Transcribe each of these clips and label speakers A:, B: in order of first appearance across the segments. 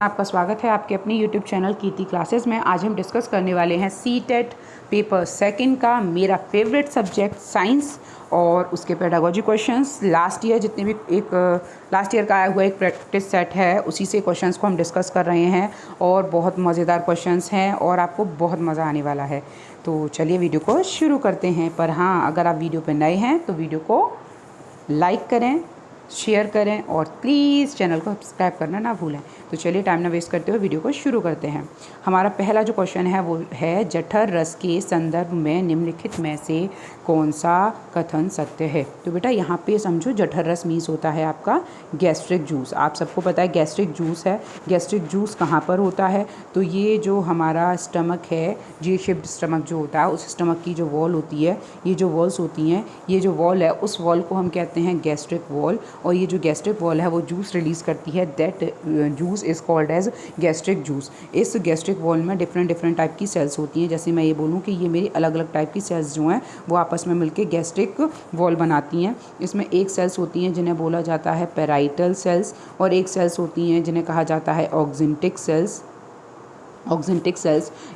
A: आपका स्वागत है आपके अपनी YouTube चैनल कीर्ति क्लासेस में। आज हम डिस्कस करने वाले हैं सीटेट पेपर सेकंड का मेरा फेवरेट सब्जेक्ट साइंस और उसके पेडागोजी क्वेश्चंस। लास्ट ईयर जितने भी लास्ट ईयर का आया हुआ एक प्रैक्टिस सेट है, उसी से क्वेश्चंस को हम डिस्कस कर रहे हैं और बहुत मज़ेदार क्वेश्चंस हैं और आपको बहुत मज़ा आने वाला है। तो चलिए वीडियो को शुरू करते हैं। पर हाँ, अगर आप वीडियो पर नए हैं तो वीडियो को लाइक करें, शेयर करें और प्लीज़ चैनल को सब्सक्राइब करना ना भूलें। तो चलिए टाइम ना वेस्ट करते हुए वीडियो को शुरू करते हैं। हमारा पहला जो क्वेश्चन है वो है जठर रस के संदर्भ में निम्नलिखित में से कौन सा कथन सत्य है। तो बेटा यहाँ पे समझो, जठर रस मीन्स होता है आपका गैस्ट्रिक जूस। आप सबको पता है गैस्ट्रिक जूस है। गैस्ट्रिक जूस कहाँ पर होता है? तो ये जो हमारा स्टमक है, जी शेप्ड स्टमक जो होता है, उस स्टमक की जो वॉल होती है, ये जो वॉल्स होती हैं, ये जो वॉल है उस वॉल को हम कहते हैं गैस्ट्रिक वॉल। और ये जो गैस्ट्रिक वॉल है वो जूस रिलीज़ करती है, that juice is called as gastric juice. इस गैस्ट्रिक वॉल में डिफरेंट टाइप की सेल्स होती हैं। जैसे मैं ये बोलूँ कि ये मेरी अलग अलग टाइप की सेल्स जो हैं वो आपस में मिलकर गैस्ट्रिक वॉल बनाती हैं। इसमें एक सेल्स होती हैं जिन्हें बोला जाता है पेराइटल सेल्स और एक सेल्स होती हैं जिन्हें कहा जाता है ऑक्जेंटिक सेल्स।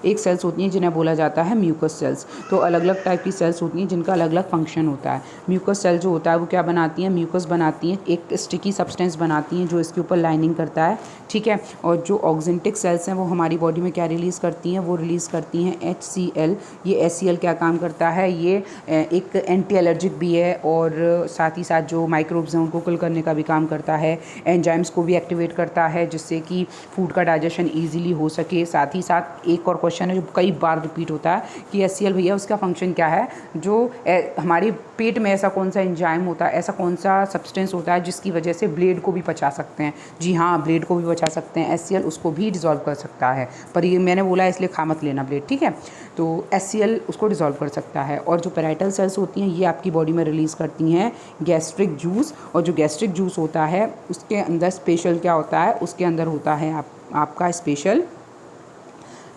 A: एक सेल्स होती हैं जिन्हें बोला जाता है म्यूकस सेल्स। तो अलग अलग टाइप की सेल्स होती हैं जिनका अलग अलग फंक्शन होता है। म्यूकस सेल जो होता है वो क्या बनाती हैं? म्यूकस बनाती हैं, एक स्टिकी सब्सटेंस बनाती हैं जो इसके ऊपर लाइनिंग करता है, ठीक है। और जो ऑक्जेंटिक सेल्स हैं वो हमारी बॉडी में क्या रिलीज़ करती हैं? वो रिलीज़ करती हैं HCl। ये HCl क्या काम करता है? ये एक एंटी एलर्जिक भी है और साथ ही साथ जो माइक्रोब्स हैं उनको किल करने का भी काम करता है। एंजाइम्स को भी एक्टिवेट करता है जिससे कि फूड का डाइजेशन ईजिली हो सके। साथ ही साथ एक और क्वेश्चन है जो कई बार रिपीट होता है कि HCl भैया उसका फंक्शन क्या है? जो हमारे पेट में ऐसा कौन सा एंजाइम होता है, ऐसा कौन सा सब्सटेंस होता है जिसकी वजह से ब्लेड को भी पचा सकते हैं? जी हाँ, ब्लेड को भी पचा सकते हैं। HCl उसको भी डिज़ोल्व कर सकता है, पर ये मैंने बोला इसलिए खा मत लेना ब्लेड, ठीक है। तो HCl उसको डिज़ोल्व कर सकता है। और जो पेराइटल सेल्स होती हैं ये आपकी बॉडी में रिलीज़ करती हैं गैस्ट्रिक जूस। और जो गैस्ट्रिक जूस होता है उसके अंदर स्पेशल क्या होता है? उसके अंदर होता है आपका स्पेशल,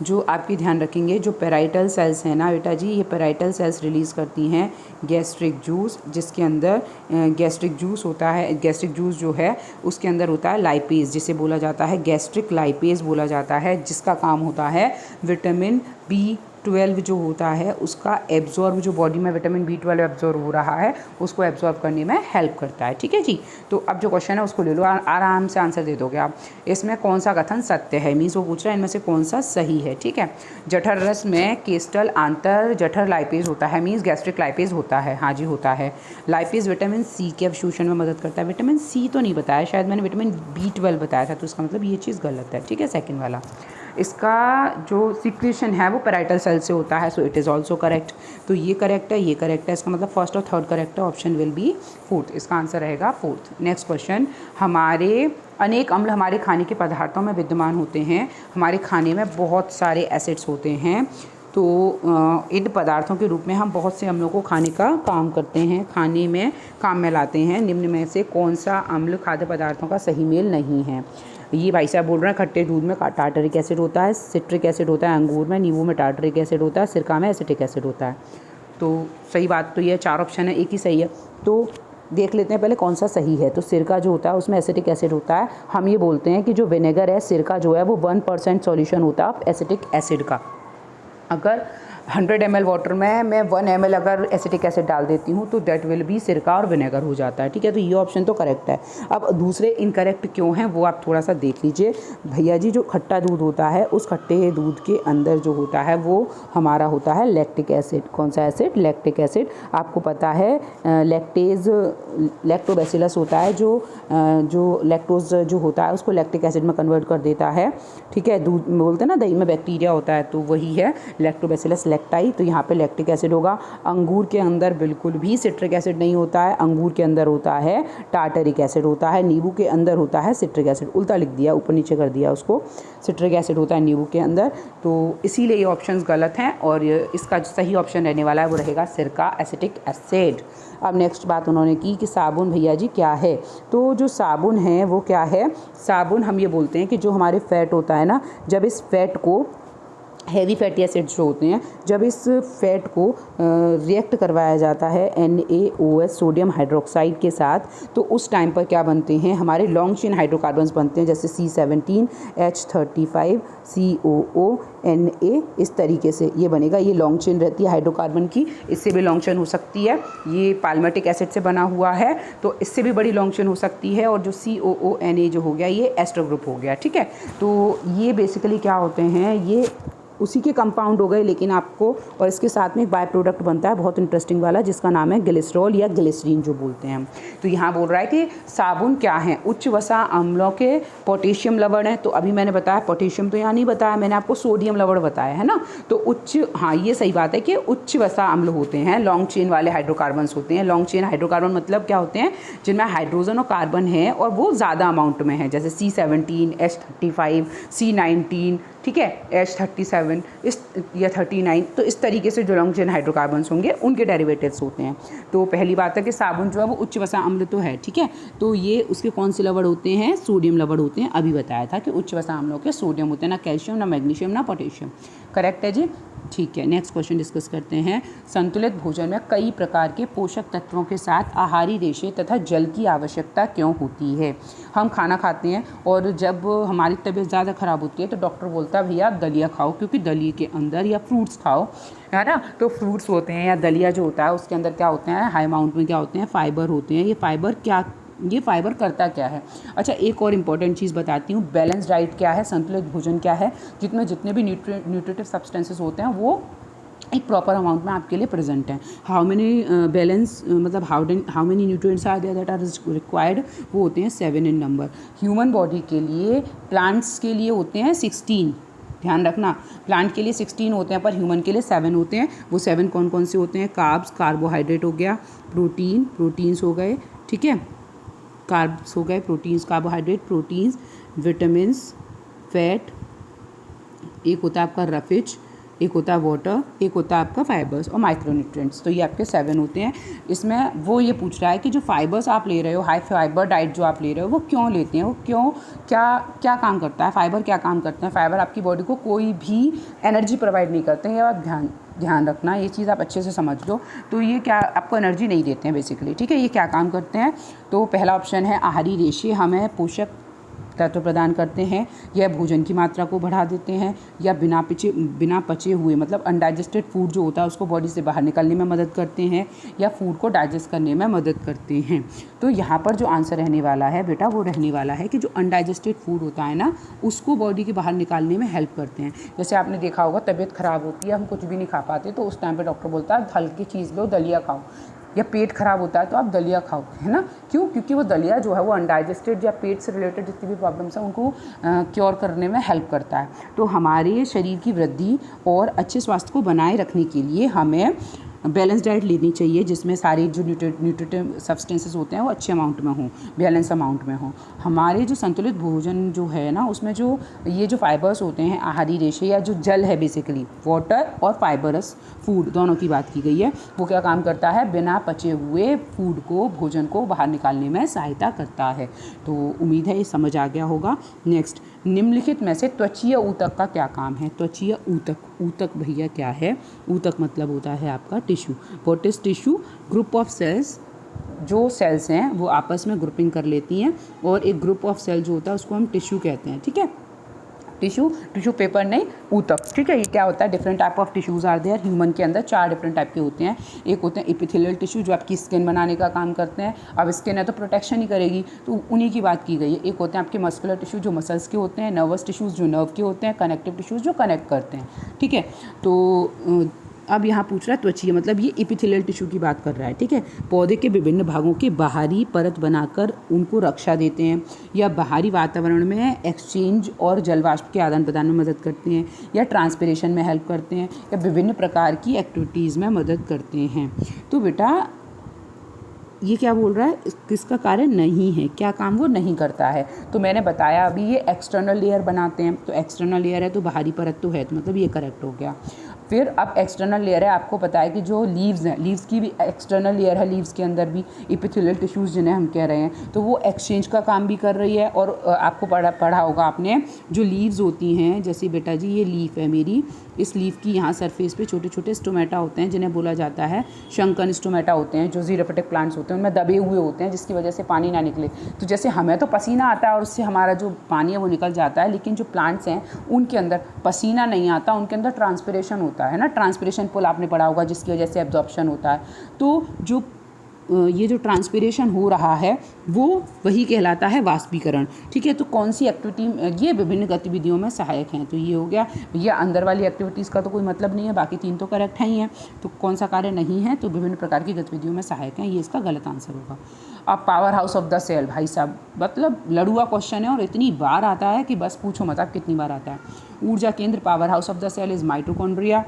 A: जो आपकी ध्यान रखेंगे, जो पेराइटल सेल्स हैं ना बेटा जी, ये पेराइटल सेल्स रिलीज़ करती हैं गैस्ट्रिक जूस, जिसके अंदर गैस्ट्रिक जूस होता है। गैस्ट्रिक जूस जो है उसके अंदर होता है लाइपेज, जिसे बोला जाता है गैस्ट्रिक लाइपेज बोला जाता है, जिसका काम होता है विटामिन B12 जो होता है उसका एब्जॉर्ब, जो बॉडी में विटामिन B12 एब्जॉर्ब हो रहा है उसको एब्जॉर्ब करने में हेल्प करता है, ठीक है जी। तो अब जो क्वेश्चन है उसको ले लो, आराम से आंसर दे दोगे आप। इसमें कौन सा कथन सत्य है? मीन्स वो पूछ रहा है इनमें से कौन सा सही है, ठीक है। जठर रस में केस्टल आंतर जठर लाइपेज होता है, मीन्स गैस्ट्रिक लाइपेज होता है। हाँ जी, होता है। लाइपेज विटामिन C के अवशोषण में मदद करता है। विटामिन C तो नहीं बताया, शायद मैंने विटामिन B12 बताया था, तो इसका मतलब ये चीज़ गलत है, ठीक है। सेकेंड वाला, इसका जो सिक्रेशन है वो पेराइटल सेल से होता है, so it is also correct. तो ये करेक्ट है, ये करेक्ट है, इसका मतलब फर्स्ट और थर्ड करेक्ट है। ऑप्शन विल बी फोर्थ, इसका आंसर रहेगा फोर्थ। नेक्स्ट क्वेश्चन, अनेक अम्ल हमारे खाने के पदार्थों में विद्यमान होते हैं। हमारे खाने में बहुत सारे एसिड्स होते हैं, तो इन पदार्थों के रूप में हम बहुत से अम्लों को खाने का काम करते हैं, खाने में काम में लाते हैं। निम्न में से कौन सा अम्ल खाद्य पदार्थों का सही मेल नहीं है? ये भाई साहब बोल रहे हैं खट्टे दूध में टार्टरिक एसिड होता है, सिट्रिक एसिड होता है अंगूर में, नींबू में टार्टरिक एसिड होता है, सिरका में एसिटिक एसिड होता है। तो सही बात तो ये 4 ऑप्शन है, एक ही सही है। तो देख लेते हैं पहले कौन सा सही है। तो सिरका जो होता है उसमें एसिटिक एसिड होता है। हम ये बोलते हैं कि जो विनेगर है, सिरका जो है वो 1% सॉल्यूशन होता है एसिटिक एसिड का। अगर 100 ml वाटर में मैं 1 ml अगर एसिटिक एसिड डाल देती हूँ तो दैट विल बी सिरका और विनेगर हो जाता है, ठीक है। तो ये ऑप्शन तो करेक्ट है। अब दूसरे इनकरेक्ट क्यों हैं वो आप थोड़ा सा देख लीजिए भैया जी। जो खट्टा दूध होता है उस खट्टे दूध के अंदर जो होता है वो हमारा होता है लैक्टिक एसिड। कौन सा एसिड? Lactic acid. आपको पता है लैक्टोबैसिलस होता है जो लैक्टोज जो होता है उसको लैक्टिक एसिड में कन्वर्ट कर देता है, ठीक है। दूध में बोलते हैं ना दही में बैक्टीरिया होता है, तो वही है लैक्टोबैसिलस लैक्टाई। तो यहाँ पे लैक्टिक एसिड होगा। अंगूर के अंदर बिल्कुल भी सिट्रिक एसिड नहीं होता है, अंगूर के अंदर होता है टार्टरिक एसिड होता है। नींबू के अंदर होता है सिट्रिक एसिड, उल्टा लिख दिया, ऊपर नीचे कर दिया उसको। सिट्रिक एसिड होता है नींबू के अंदर, तो इसीलिए ये ऑप्शंस गलत हैं और इसका जो सही ऑप्शन रहने वाला है वो रहेगा सिरका, एसिटिक एसिड। अब नेक्स्ट बात उन्होंने की कि साबुन भैया जी क्या है? तो जो साबुन है वो क्या है? साबुन हम ये बोलते हैं कि जो हमारे फैट होता है ना, जब इस फैट को हैवी फैटी एसिड्स जो होते हैं, जब इस फैट को रिएक्ट करवाया जाता है NaOH सोडियम हाइड्रोक्साइड के साथ, तो उस टाइम पर क्या बनते हैं, हमारे लॉन्ग चेन हाइड्रोकार्बन्स बनते हैं, जैसे C17 H35 COO Na। इस तरीके से ये बनेगा, ये लॉन्ग चेन रहती है हाइड्रोकार्बन की, इससे भी लॉन्ग चेन हो सकती है। ये पाल्मेटिक एसिड से बना हुआ है तो इससे भी बड़ी लॉन्ग चेन हो सकती है। और जो COONA जो हो गया ये एस्टर ग्रुप हो गया, ठीक है। तो ये बेसिकली क्या होते हैं, ये उसी के कंपाउंड हो गए, लेकिन आपको और इसके साथ में एक बाय प्रोडक्ट बनता है बहुत इंटरेस्टिंग वाला, जिसका नाम है ग्लिसरॉल या ग्लिसरीन जो बोलते हैं हम। तो यहाँ बोल रहा है कि साबुन क्या है, उच्च वसा अम्लों के पोटेशियम लवण है। तो अभी मैंने बताया पोटेशियम तो यहाँ नहीं बताया, मैंने आपको सोडियम लवण बताया है ना। तो उच्च, हाँ ये सही बात है कि उच्च वसा अम्ल होते हैं, लॉन्ग चेन वाले हाइड्रोकार्बन्स होते हैं। लॉन्ग चेन हाइड्रोकार्बन मतलब क्या होते हैं, जिनमें हाइड्रोजन और कार्बन है और वो ज़्यादा अमाउंट में है, जैसे C17 H35 C19, ठीक है, H37 इस या 39। तो इस तरीके से जो लॉन्ग चेन हाइड्रोकार्बन्स होंगे उनके डेरिवेटिव्स होते हैं। तो पहली बात है कि साबुन जो है वो उच्च वसा अम्ल तो है, ठीक है। तो ये उसके कौन से लवण होते हैं, सोडियम लवण होते हैं। अभी बताया था कि उच्च वसा अम्लों के सोडियम होते हैं, ना कैल्शियम ना मैग्नीशियम ना पोटेशियम। करेक्ट है जी, ठीक है। नेक्स्ट क्वेश्चन डिस्कस करते हैं। संतुलित भोजन में कई प्रकार के पोषक तत्वों के साथ आहारी रेशे तथा जल की आवश्यकता क्यों होती है। हम खाना खाते हैं और जब हमारी तबीयत ज़्यादा ख़राब होती है तो डॉक्टर बोलता है भैया दलिया खाओ, क्योंकि दलिए के अंदर, या फ्रूट्स खाओ, है ना। तो फ्रूट्स होते हैं या दलिया जो होता है उसके अंदर क्या होते हैं, हाई अमाउंट में क्या होते हैं, फाइबर होते हैं। ये फाइबर करता क्या है। अच्छा, एक और इम्पॉर्टेंट चीज़ बताती हूँ, बैलेंस डाइट क्या है, संतुलित भोजन क्या है। जितने भी न्यूट्रिटिव सब्सटेंसेस होते हैं वो एक प्रॉपर अमाउंट में आपके लिए प्रेजेंट है। हाउ मेनी बैलेंस मतलब how many nutrients are there that are required, वो होते हैं 7 इन नंबर। ह्यूमन बॉडी के लिए, प्लांट्स के लिए होते हैं 16, ध्यान रखना, प्लांट के लिए 16 होते हैं पर ह्यूमन के लिए 7 होते हैं। वो 7 कौन कौन से होते हैं, कार्ब्स, कार्बोहाइड्रेट हो गया, प्रोटीन्स हो गए, ठीक है, कार्ब्स हो गए, proteins, carbohydrate, proteins, vitamins, fat, एक होता है आपका रफेज, एक होता है वाटर, एक होता है आपका फाइबर्स और माइक्रोन्यूट्रिएंट्स। तो ये आपके 7 होते हैं। इसमें वो ये पूछ रहा है कि जो फाइबर्स आप ले रहे हो, हाई फाइबर डाइट जो आप ले रहे हो, वो क्यों लेते हैं, वो क्यों, क्या काम करता है, फाइबर क्या काम करते हैं। फाइबर आपकी बॉडी को कोई भी एनर्जी प्रोवाइड नहीं करते हैं, ये आप ध्यान रखना, ये चीज़ आप अच्छे से समझ लो। तो ये क्या आपको एनर्जी नहीं देते हैं बेसिकली, ठीक है। ये क्या काम करते हैं, तो पहला ऑप्शन है आहारी रेशे, हमें पोषक तत्व प्रदान करते हैं, यह भोजन की मात्रा को बढ़ा देते हैं, या बिना पचे हुए मतलब अनडाइजेस्टेड फूड जो होता है उसको बॉडी से बाहर निकालने में मदद करते हैं, या फूड को डाइजेस्ट करने में मदद करते हैं। तो यहाँ पर जो आंसर रहने वाला है बेटा, वो रहने वाला है कि जो अनडाइजेस्टेड फूड होता है ना, उसको बॉडी के बाहर निकालने में हेल्प करते हैं। जैसे आपने देखा होगा, तबीयत ख़राब होती है, हम कुछ भी नहीं खा पाते, तो उस टाइम पर डॉक्टर बोलता है हल्की चीज़ लो, दलिया खाओ। या पेट ख़राब होता है तो आप दलिया खाओ, है ना। क्यों, क्योंकि वो दलिया जो है वो अनडाइजेस्टेड या पेट से रिलेटेड जितनी भी प्रॉब्लम्स हैं उनको क्योर करने में हेल्प करता है। तो हमारे शरीर की वृद्धि और अच्छे स्वास्थ्य को बनाए रखने के लिए हमें बैलेंस डाइट लेनी चाहिए, जिसमें सारी जो न्यूट्रिटिव सब्सटेंसेस होते हैं वो अच्छे अमाउंट में हों, बैलेंस अमाउंट में हों। हमारे जो संतुलित भोजन जो है ना, उसमें जो ये जो फाइबर्स होते हैं, आहारी रेशे या जो जल है, बेसिकली वाटर और फाइबरस फूड दोनों की बात की गई है, वो क्या काम करता है, बिना पचे हुए फूड को, भोजन को बाहर निकालने में सहायता करता है। तो उम्मीद है ये समझ आ गया होगा। नेक्स्ट, निम्नलिखित में से त्वचीय ऊतक का क्या काम है। त्वचीय ऊतक भैया क्या है, ऊतक मतलब होता है आपका tissue. What is tissue, group of cells, जो सेल्स हैं वो आपस में ग्रुपिंग कर लेती हैं, और एक ग्रुप ऑफ सेल जो होता है उसको हम टिश्यू कहते हैं, ठीक है। टिश्यू पेपर नहीं, ऊतक, ठीक है। ये क्या होता है, different type of tissues are there. Human के अंदर 4 डिफरेंट टाइप के होते हैं। एक होते हैं एपिथेलियल टिश्यू, जो आपकी स्किन बनाने का काम करते हैं। अब स्किन है तो प्रोटेक्शन ही करेगी, तो उन्हीं की बात की गई है। एक होते हैं आपके मस्कुलर टिश्यू, जो मसल्स के होते हैं, नर्वस टिश्यूज़ जो नर्व के होते हैं, कनेक्टिव टिश्यूज़ जो कनेक्ट करते हैं, ठीक है। तो अब यहाँ पूछ रहा है त्वचीय, मतलब ये एपिथेलियल टिश्यू की बात कर रहा है, ठीक है। पौधे के विभिन्न भागों के बाहरी परत बनाकर उनको रक्षा देते हैं, या बाहरी वातावरण में एक्सचेंज और जलवाष्प के आदान प्रदान में मदद करते हैं, या ट्रांसपिरेशन में हेल्प करते हैं, या विभिन्न प्रकार की एक्टिविटीज़ में मदद करते हैं। तो बेटा ये क्या बोल रहा है, किसका कार्य नहीं है, क्या काम वो नहीं करता है। तो मैंने बताया अभी, ये एक्सटर्नल लेयर बनाते हैं। तो एक्सटर्नल लेयर है तो बाहरी परत तो है, तो मतलब ये करेक्ट हो गया। फिर अब एक्सटर्नल लेयर है, आपको पता है कि जो लीव्स हैं, लीव्स की भी एक्सटर्नल लेयर है, लीव्स के अंदर भी एपिथेलियल टिश्यूज़ जिन्हें हम कह रहे हैं, तो वो एक्सचेंज का काम भी कर रही है। और आपको पढ़ा होगा आपने, जो लीव्स होती हैं, जैसे बेटा जी ये लीफ है मेरी, इस लीफ की यहाँ सरफेस पे छोटे छोटे स्टोमेटा होते हैं जिन्हें बोला जाता है शंकन स्टोमेटा होते हैं, जो जीरोफिटिक प्लांट्स होते हैं उनमें दबे हुए होते हैं, जिसकी वजह से पानी ना निकले। तो जैसे हमें तो पसीना आता है और उससे हमारा जो पानी है वो निकल जाता है, लेकिन जो प्लांट्स हैं उनके अंदर पसीना नहीं आता, उनके अंदर ट्रांसपिरेशन होता है ना, ट्रांसपिरेशन पुल आपने पढ़ा होगा, जिसकी वजह से एब्जॉर्प्शन होता है। तो जो ये जो ट्रांसपिरेशन हो रहा है वो वही कहलाता है वाष्पीकरण। ठीक है, तो कौन सी एक्टिविटी, ये विभिन्न गतिविधियों में सहायक हैं। तो ये हो गया, ये अंदर वाली एक्टिविटीज़ का तो कोई मतलब नहीं है, बाकी 3 तो करेक्ट हैं ही हैं। तो कौन सा कार्य नहीं है, तो विभिन्न प्रकार की गतिविधियों में सहायक हैं, ये इसका गलत आंसर होगा। अब power house of the cell, भाई साहब मतलब लड़ुआ क्वेश्चन है और इतनी बार आता है कि बस पूछो मत आप कितनी बार आता है। ऊर्जा केंद्र power house of the cell is mitochondria.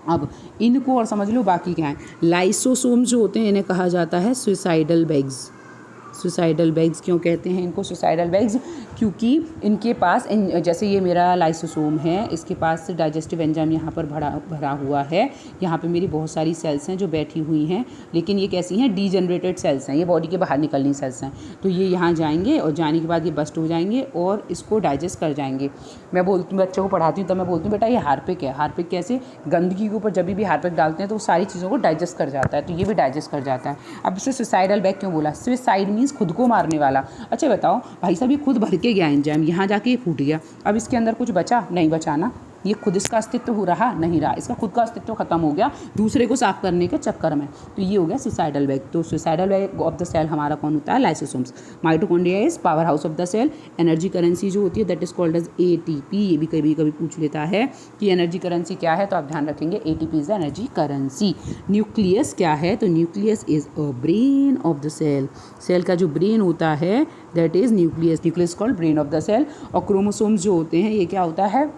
A: अब इनको और समझ लो, बाकी क्या है। लाइसोसोम जो होते हैं इन्हें कहा जाता है सुसाइडल बैग्स। सुसाइडल बैग्स क्यों कहते हैं इनको सुसाइडल बैग्स, क्योंकि इनके पास जैसे ये मेरा लाइसोसोम है, इसके पास डाइजेस्टिव एंजाइम यहाँ पर भरा हुआ है, यहाँ पे मेरी बहुत सारी सेल्स हैं जो बैठी हुई हैं, लेकिन ये कैसी हैं, डीजनरेटेड सेल्स हैं, ये बॉडी के बाहर निकलनी सेल्स हैं। तो ये यहाँ जाएंगे और जाने के बाद ये बस्ट हो जाएंगे और इसको डाइजेस्ट कर जाएंगे। मैं बोलती हूँ बच्चों को पढ़ाती हूँ तो मैं बोलती हूँ बेटा ये हार्पिक है। हार्पिक कैसे, गंदगी के ऊपर जब भी हार्पिक डालते हैं तो वो सारी चीज़ों को डाइजेस्ट कर जाता है, तो ये भी डाइजेस्ट कर जाता है। अब इसे सुसाइडल बैग क्यों बोला, सुसाइड मीन्स खुद को मारने वाला। अच्छा बताओ भाई साहब, ये खुद भर के गया एंजाइम, यहाँ जाके ये फूट गया, अब इसके अंदर कुछ बचा नहीं, बचा ना, ये खुद इसका अस्तित्व हो रहा नहीं रहा, इसका खुद का अस्तित्व खत्म हो गया दूसरे को साफ करने के चक्कर में। तो ये हो गया सुसाइडल बैग। तो suicidal bag of the cell हमारा कौन होता है, lysosomes. Mitochondria is power house of the cell. Energy currency जो होती है that is called as ATP। ये भी कभी कभी पूछ लेता है कि एनर्जी करेंसी क्या है, तो आप ध्यान रखेंगे ATP is the energy currency. Nucleus क्या है, तो nucleus is a brain of the cell. Cell का जो ब्रेन होता है that is nucleus. Nucleus called brain of the cell. और क्रोमोसोम्स जो होते हैं ये क्या होता है,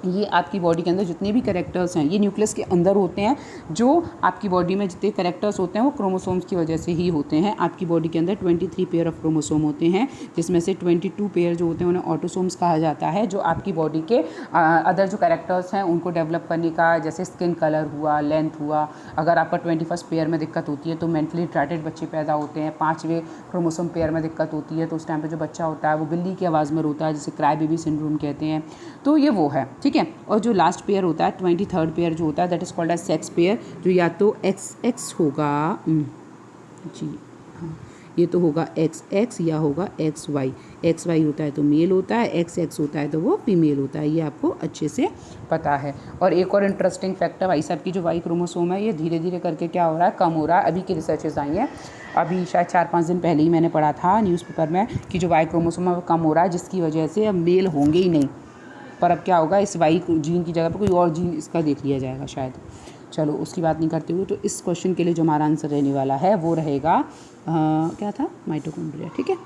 A: ये आपकी बॉडी के अंदर जितने भी कैरेक्टर्स हैं ये न्यूक्लियस के अंदर होते हैं। जो आपकी बॉडी में जितने कैरेक्टर्स होते हैं वो क्रोमोसोम्स की वजह से ही होते हैं। आपकी बॉडी के अंदर 23 पेयर ऑफ क्रोमोसोम होते हैं, जिसमें से 22 पेयर जो होते हैं उन्हें ऑटोसोम्स कहा जाता है, जो आपकी बॉडी के अदर जो कैरेक्टर्स हैं उनको डेवलप करने का, जैसे स्किन कलर हुआ, लेंथ हुआ। अगर आपका 21 पेयर में दिक्कत होती है तो मेंटली रिटार्टेड बच्चे पैदा होते हैं। 5वें क्रोमोसोम पेयर में दिक्कत होती है तो उस टाइम पर जो बच्चा होता है वो बिल्ली की आवाज़ में रोता है, जिसे क्राई बेबी सिंड्रोम कहते हैं। तो ये वो है, ठीक है। और जो लास्ट पेयर होता है 23rd पेयर जो होता है that is called as sex pair, जो या तो XX होगा जी हाँ, ये तो होगा XX या होगा XY। XY होता है तो मेल होता है, XX होता है तो वो फीमेल होता है, ये आपको अच्छे से पता है। और एक और इंटरेस्टिंग फैक्ट है भाई साहब की, जो Y क्रोमोसोम है ये धीरे धीरे करके क्या हो रहा है, कम हो रहा है। अभी की रिसर्चेज आई हैं, अभी शायद 4-5 दिन पहले ही मैंने पढ़ा था न्यूज़पेपर में कि जो Y क्रोमोसोम है वो कम हो रहा है, जिसकी वजह से अब मेल होंगे ही नहीं। पर अब क्या होगा, इस Y जीन की जगह पर कोई और जीन इसका देख लिया जाएगा शायद। चलो उसकी बात नहीं करते हुए, तो इस क्वेश्चन के लिए जो हमारा आंसर रहने वाला है वो रहेगा क्या था, माइटोकॉन्ड्रिया। ठीक है।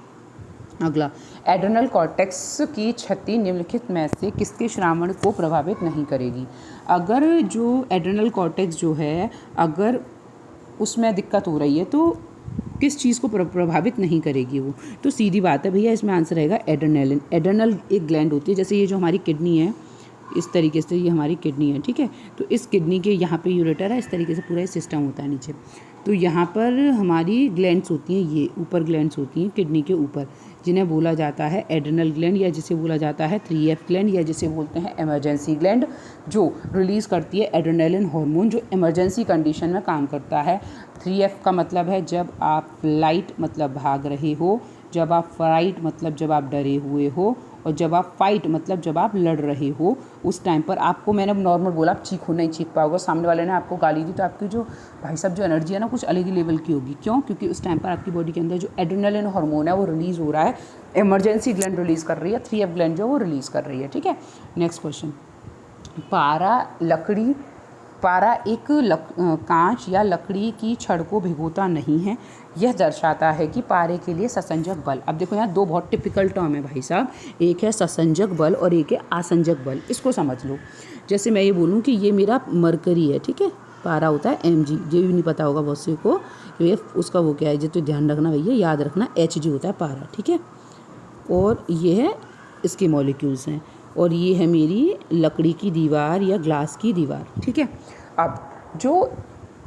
A: अगला, एड्रेनल कॉर्टेक्स की क्षति निम्नलिखित में से किसके श्रावण को प्रभावित नहीं करेगी। अगर जो एड्रेनल कॉर्टेक्स जो है अगर उसमें दिक्कत हो रही है तो किस चीज़ को प्रभावित नहीं करेगी वो, तो सीधी बात है भैया, इसमें आंसर रहेगा एड्रेनलिन। एड्रेनल एक ग्लैंड होती है, जैसे ये जो हमारी किडनी है इस तरीके से, ये हमारी किडनी है, ठीक है। तो इस किडनी के यहाँ पे यूरेटर है, इस तरीके से पूरा सिस्टम होता है नीचे। तो यहाँ पर हमारी ग्लैंड्स होती हैं, ये ऊपर ग्लैंड्स होती हैं किडनी के ऊपर, जिन्हें बोला जाता है एड्रेनल ग्लैंड, या जिसे बोला जाता है 3F ग्लैंड, या जिसे बोलते हैं इमरजेंसी ग्लैंड, जो रिलीज़ करती है एड्रेनलिन हार्मोन, जो इमरजेंसी कंडीशन में काम करता है। 3F का मतलब है जब आप फ्लाइट मतलब भाग रहे हो, जब आप फ्राइट मतलब जब आप डरे हुए हो, और जब आप फाइट मतलब जब आप लड़ रहे हो, उस टाइम पर आपको, मैंने नॉर्मल बोला, आप चीखो नहीं चीख पाओगे, सामने वाले ने आपको गाली दी तो आपकी जो भाई साहब जो एनर्जी है ना कुछ अलग ही लेवल की होगी। क्यों? क्योंकि उस टाइम पर आपकी बॉडी के अंदर जो एड्रेनलिन हार्मोन है वो रिलीज़ हो रहा है, इमरजेंसी ग्लैंड रिलीज़ कर रही है, 3F ग्लैंड जो वो रिलीज़ कर रही है। ठीक है। नेक्स्ट क्वेश्चन, पारा एक कांच या लकड़ी की छड़ को भिगोता नहीं है, यह दर्शाता है कि पारे के लिए ससंजक बल। अब देखो यहाँ दो बहुत टिपिकल टर्म है भाई साहब, एक है ससंजक बल और एक है आसंजक बल। इसको समझ लो, जैसे मैं ये बोलूँ कि ये मेरा मरकरी है, ठीक है, पारा होता है Mg, ये भी नहीं पता होगा बहुत से को, ये उसका वो क्या है, जो तो ध्यान रखना भैया, याद रखना Hg होता है पारा, ठीक है। और ये है इसके मॉलिक्यूल्स हैं, और ये है मेरी लकड़ी की दीवार या ग्लास की दीवार, ठीक है। अब जो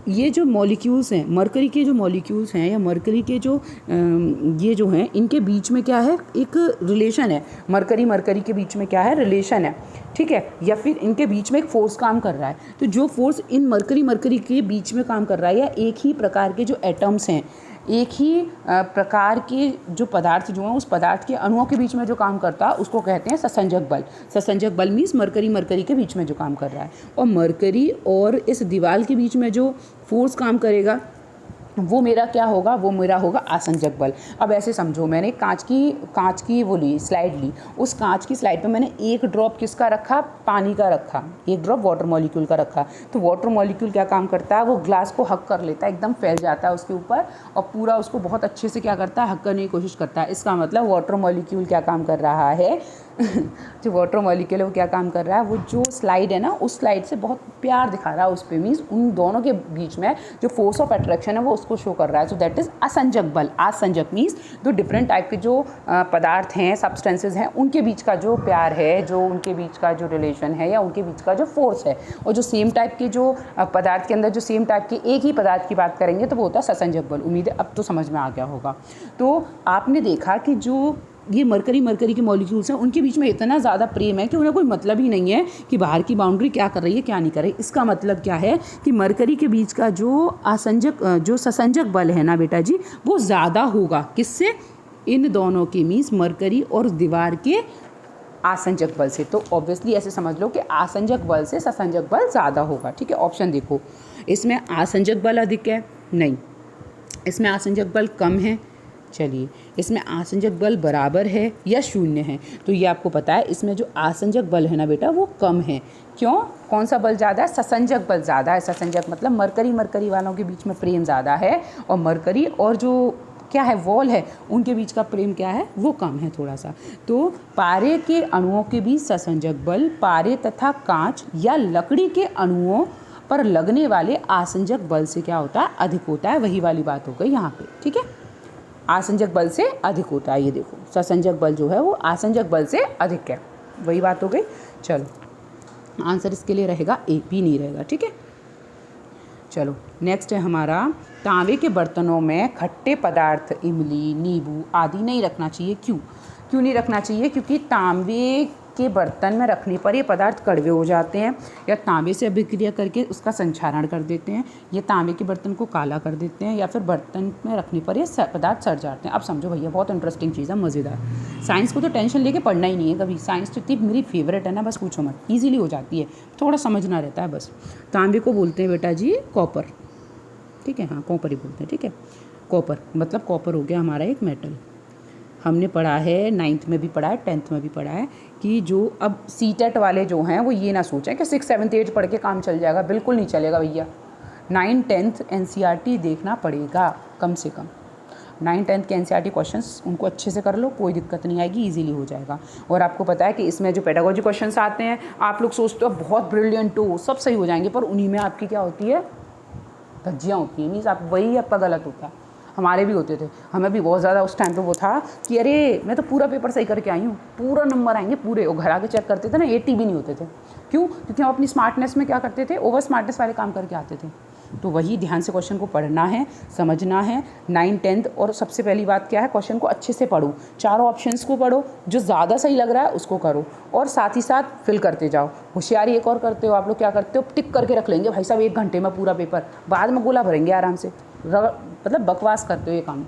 A: ये जो मॉलिक्यूल्स हैं, मरकरी के जो मॉलिक्यूल्स हैं या मरकरी के जो ये जो हैं, इनके बीच में क्या है, एक रिलेशन है। मरकरी के बीच में क्या है, रिलेशन है, ठीक है। या फिर इनके बीच में एक फोर्स काम कर रहा है। तो जो फोर्स इन मरकरी के बीच में काम कर रहा है, या एक ही प्रकार के जो एटम्स हैं, एक ही प्रकार के जो पदार्थ जो हैं, उस पदार्थ के अणुओं के बीच में जो काम करता है उसको कहते हैं ससंजक बल। ससंजक बल मीन्स मरकरी के बीच में जो काम कर रहा है। और मरकरी और इस दीवार के बीच में जो फोर्स काम करेगा वो मेरा क्या होगा, वो मेरा होगा आसंजक बल। अब ऐसे समझो, मैंने कांच की वो ली, स्लाइड ली। उस कांच की स्लाइड पे मैंने एक ड्रॉप किसका रखा, पानी का रखा, एक ड्रॉप वाटर मॉलिक्यूल का रखा। तो वाटर मॉलिक्यूल क्या काम करता है, वो ग्लास को हक कर लेता है, एकदम फैल जाता है उसके ऊपर और पूरा उसको बहुत अच्छे से क्या करता है, हक करने की कोशिश करता है। इसका मतलब वाटर मॉलिक्यूल क्या काम कर रहा है जो वाटर मॉलिक्यूल है वो क्या काम कर रहा है, वो जो स्लाइड है ना, उस स्लाइड से बहुत प्यार दिखा रहा है उस पे, मीन्स उन दोनों के बीच में जो फोर्स ऑफ अट्रैक्शन है वो उसको शो कर रहा है। सो दैट इज असंजक बल। असंजक मीन्स दो डिफरेंट टाइप के जो पदार्थ हैं, सब्सटेंसेज हैं, उनके बीच का जो प्यार है, जो उनके बीच का जो रिलेशन है, या उनके बीच का जो फोर्स है। और जो सेम टाइप के जो पदार्थ के अंदर जो सेम टाइप के एक ही पदार्थ की बात करेंगे तो वो होता है ससंजक बल। उम्मीद है अब तो समझ में आ गया होगा। तो आपने देखा कि जो ये मरकरी के मॉलिक्यूल्स हैं, उनके बीच में इतना ज़्यादा प्रेम है कि उन्हें कोई मतलब ही नहीं है कि बाहर की बाउंड्री क्या कर रही है, क्या नहीं कर रही। इसका मतलब क्या है कि मरकरी के बीच का जो ससंजक बल है ना बेटा जी, वो ज़्यादा होगा किससे, इन दोनों के, मीन्स मरकरी और दीवार के आसंजक बल से। तो ऑब्वियसली ऐसे समझ लो कि आसंजक बल से ससंजक बल ज़्यादा होगा, ठीक है। ऑप्शन देखो, इसमें आसंजक बल अधिक है, नहीं। इसमें आसंजक बल कम है, चलिए। इसमें आसंजक बल बराबर है या शून्य है। तो ये आपको पता है, इसमें जो आसंजक बल है ना बेटा वो कम है। क्यों, कौन सा बल ज़्यादा है, ससंजक बल ज़्यादा है। ससंजक मतलब मरकरी वालों के बीच में प्रेम ज़्यादा है, और मरकरी और जो क्या है, वॉल है, उनके बीच का प्रेम क्या है, वो कम है थोड़ा सा। तो पारे के अणुओं के बीच ससंजक बल पारे तथा कांच या लकड़ी के अणुओं पर लगने वाले आसंजक बल से क्या होता है, अधिक होता है। वही वाली बात हो गई यहाँ पे, ठीक है। आसंजक बल से अधिक होता है। ये देखो, ससंजक बल जो है वो आसंजक बल से अधिक है, वही बात हो गई। चलो, आंसर इसके लिए रहेगा ए, भी नहीं रहेगा, ठीक है। चलो नेक्स्ट है हमारा, तांबे के बर्तनों में खट्टे पदार्थ इमली, नींबू आदि नहीं रखना चाहिए। क्यों नहीं रखना चाहिए, क्योंकि तांबे के बर्तन में रखने पर ये पदार्थ कड़वे हो जाते हैं, या तांबे से अभिक्रिया करके उसका संक्षारण कर देते हैं, ये तांबे के बर्तन को काला कर देते हैं, या फिर बर्तन में रखने पर ये पदार्थ सड़ जाते हैं। अब समझो भैया, बहुत इंटरेस्टिंग चीज़ है, मज़ेदार। साइंस को तो टेंशन लेके पढ़ना ही नहीं है कभी। साइंस तो इतनी मेरी फेवरेट है ना, बस पूछो मत, ईजिली हो जाती है, थोड़ा समझना रहता है बस। तांबे को बोलते हैं बेटा जी कॉपर, ठीक है, हाँ कॉपर ही बोलते हैं, ठीक है। कॉपर मतलब कॉपर हो गया हमारा एक मेटल। हमने पढ़ा है, 9th में भी पढ़ा है, 10th में भी पढ़ा है कि जो अब सीटेट वाले जो हैं वो ये ना सोचें कि 6, 7, 8 पढ़ के काम चल जाएगा। बिल्कुल नहीं चलेगा भैया। 9, 10th NCERT देखना पड़ेगा कम से कम। 9, 10th के NCERT क्वेश्चंस उनको अच्छे से कर लो, कोई दिक्कत नहीं आएगी, इजीली हो जाएगा। और आपको पता है कि इसमें जो पेडागोजी क्वेश्चंस आते हैं, आप लोग सोचते हो बहुत ब्रिलियंट हो, सब सही हो जाएंगे, पर उन्हीं में आपकी क्या होती है, धज्जियाँ होती हैं। मीन्स आप वही आपका गलत होता है। हमारे भी होते थे, हमें भी बहुत ज़्यादा उस टाइम पे वो था कि अरे मैं तो पूरा पेपर सही करके आई हूँ, पूरा नंबर आएंगे पूरे। और घर आके चेक करते थे ना, 80 भी नहीं होते थे। क्यों, क्योंकि हम अपनी स्मार्टनेस में क्या करते थे, ओवर स्मार्टनेस वाले काम करके आते थे। तो वही ध्यान से क्वेश्चन को पढ़ना है, समझना है। 9, 10th, और सबसे पहली बात क्या है, क्वेश्चन को अच्छे से पढ़ो, चारों ऑप्शंस को पढ़ो, जो ज़्यादा सही लग रहा है उसको करो, और साथ ही साथ फिल करते जाओ। होशियारी एक और करते हो आप लोग, क्या करते हो, टिक करके रख लेंगे भाई साहब 1 घंटे में पूरा पेपर, बाद में गोला भरेंगे आराम से। मतलब बकवास करते हो ये काम।